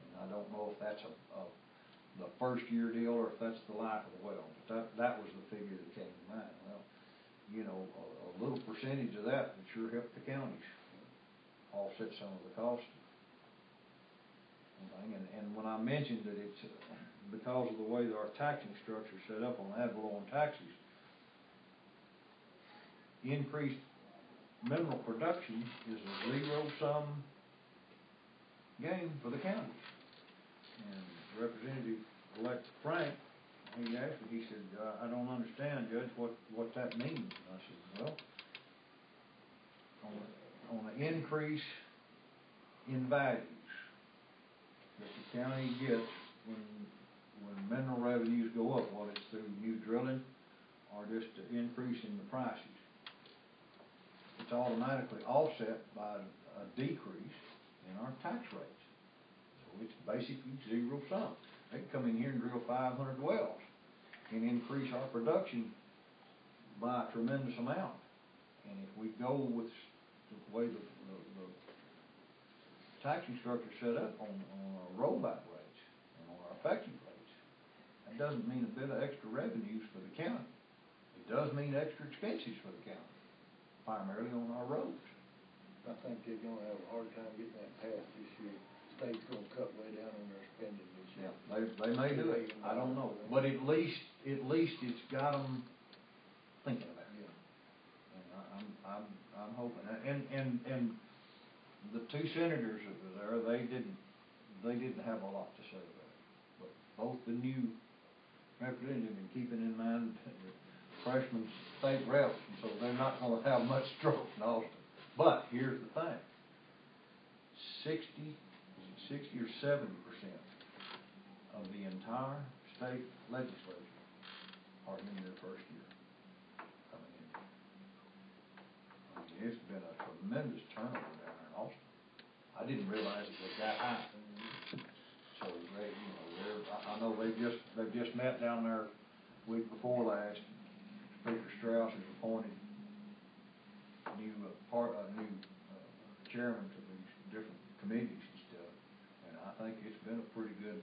And I don't know if that's the first year deal or if that's the life of the well, but that was the figure that came to mind. Well, you know, a little percentage of that would sure help the counties offset some of the cost. And when I mentioned that it's because of the way that our taxing structure is set up on ad valorem taxes, increased mineral production is a zero-sum game for the counties. And Representative-elect Frank, he asked me, he said, I don't understand, Judge, what that means. And I said, well, on an increase in values that the county gets when mineral revenues go up, whether it's through new drilling or just an increase in the prices, it's automatically offset by a decrease in our tax rates. So it's basically zero sum. They can come in here and drill 500 wells and increase our production by a tremendous amount. And if we go with the way the taxing structure set up on our rollback rates and on our effective rates, that doesn't mean a bit of extra revenues for the county. It does mean extra expenses for the county, primarily on our roads. I think they're gonna have a hard time getting that passed this year. State's gonna cut way down on their spending this year. Yeah, they may do it. I don't know, but at least it's got them thinking about it. Yeah. And I'm hoping, and the two senators that were there, they didn't have a lot to say about it. But both the new representative, and keeping in mind the freshman state reps, and so they're not gonna have much trouble in Austin. But here's the thing: 60 or 70% of the entire state legislature are in their first year coming in. I mean, it's been a tremendous turnover down there in Austin. I didn't realize it was that high. So they, you know, I know they've just met down there week before last. Speaker Strauss has appointed new chairman to these different committees and stuff. And I think it's been a pretty good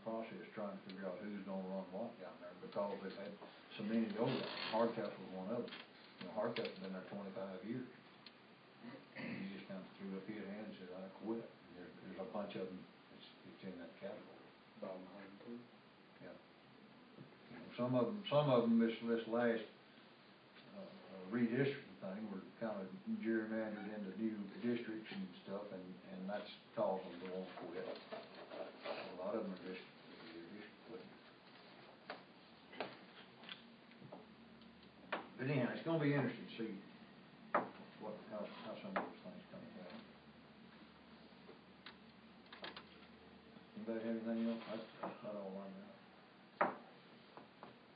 process trying to figure out who's gonna run what down there, because they've had so many to go down. Hardcastle was one of them. You know, Hardcastle's been there 25 years. And he just kind of threw up his hand and said, I quit. And there's a bunch of them, it's in that category. About 102. Yeah. You know, some of them, this last, redistricting thing were kind of gerrymandered into new districts and stuff, and that's caused them to want to quit. A lot of them are just quitting. But anyhow, it's gonna be interesting to see how some of those things come about. Anybody have anything else? That's about all I got.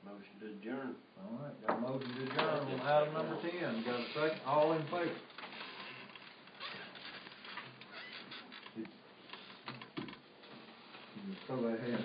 Motion to adjourn. All right, got a motion to adjourn on item number 10. Got a second? All in favor? You can throw that hand.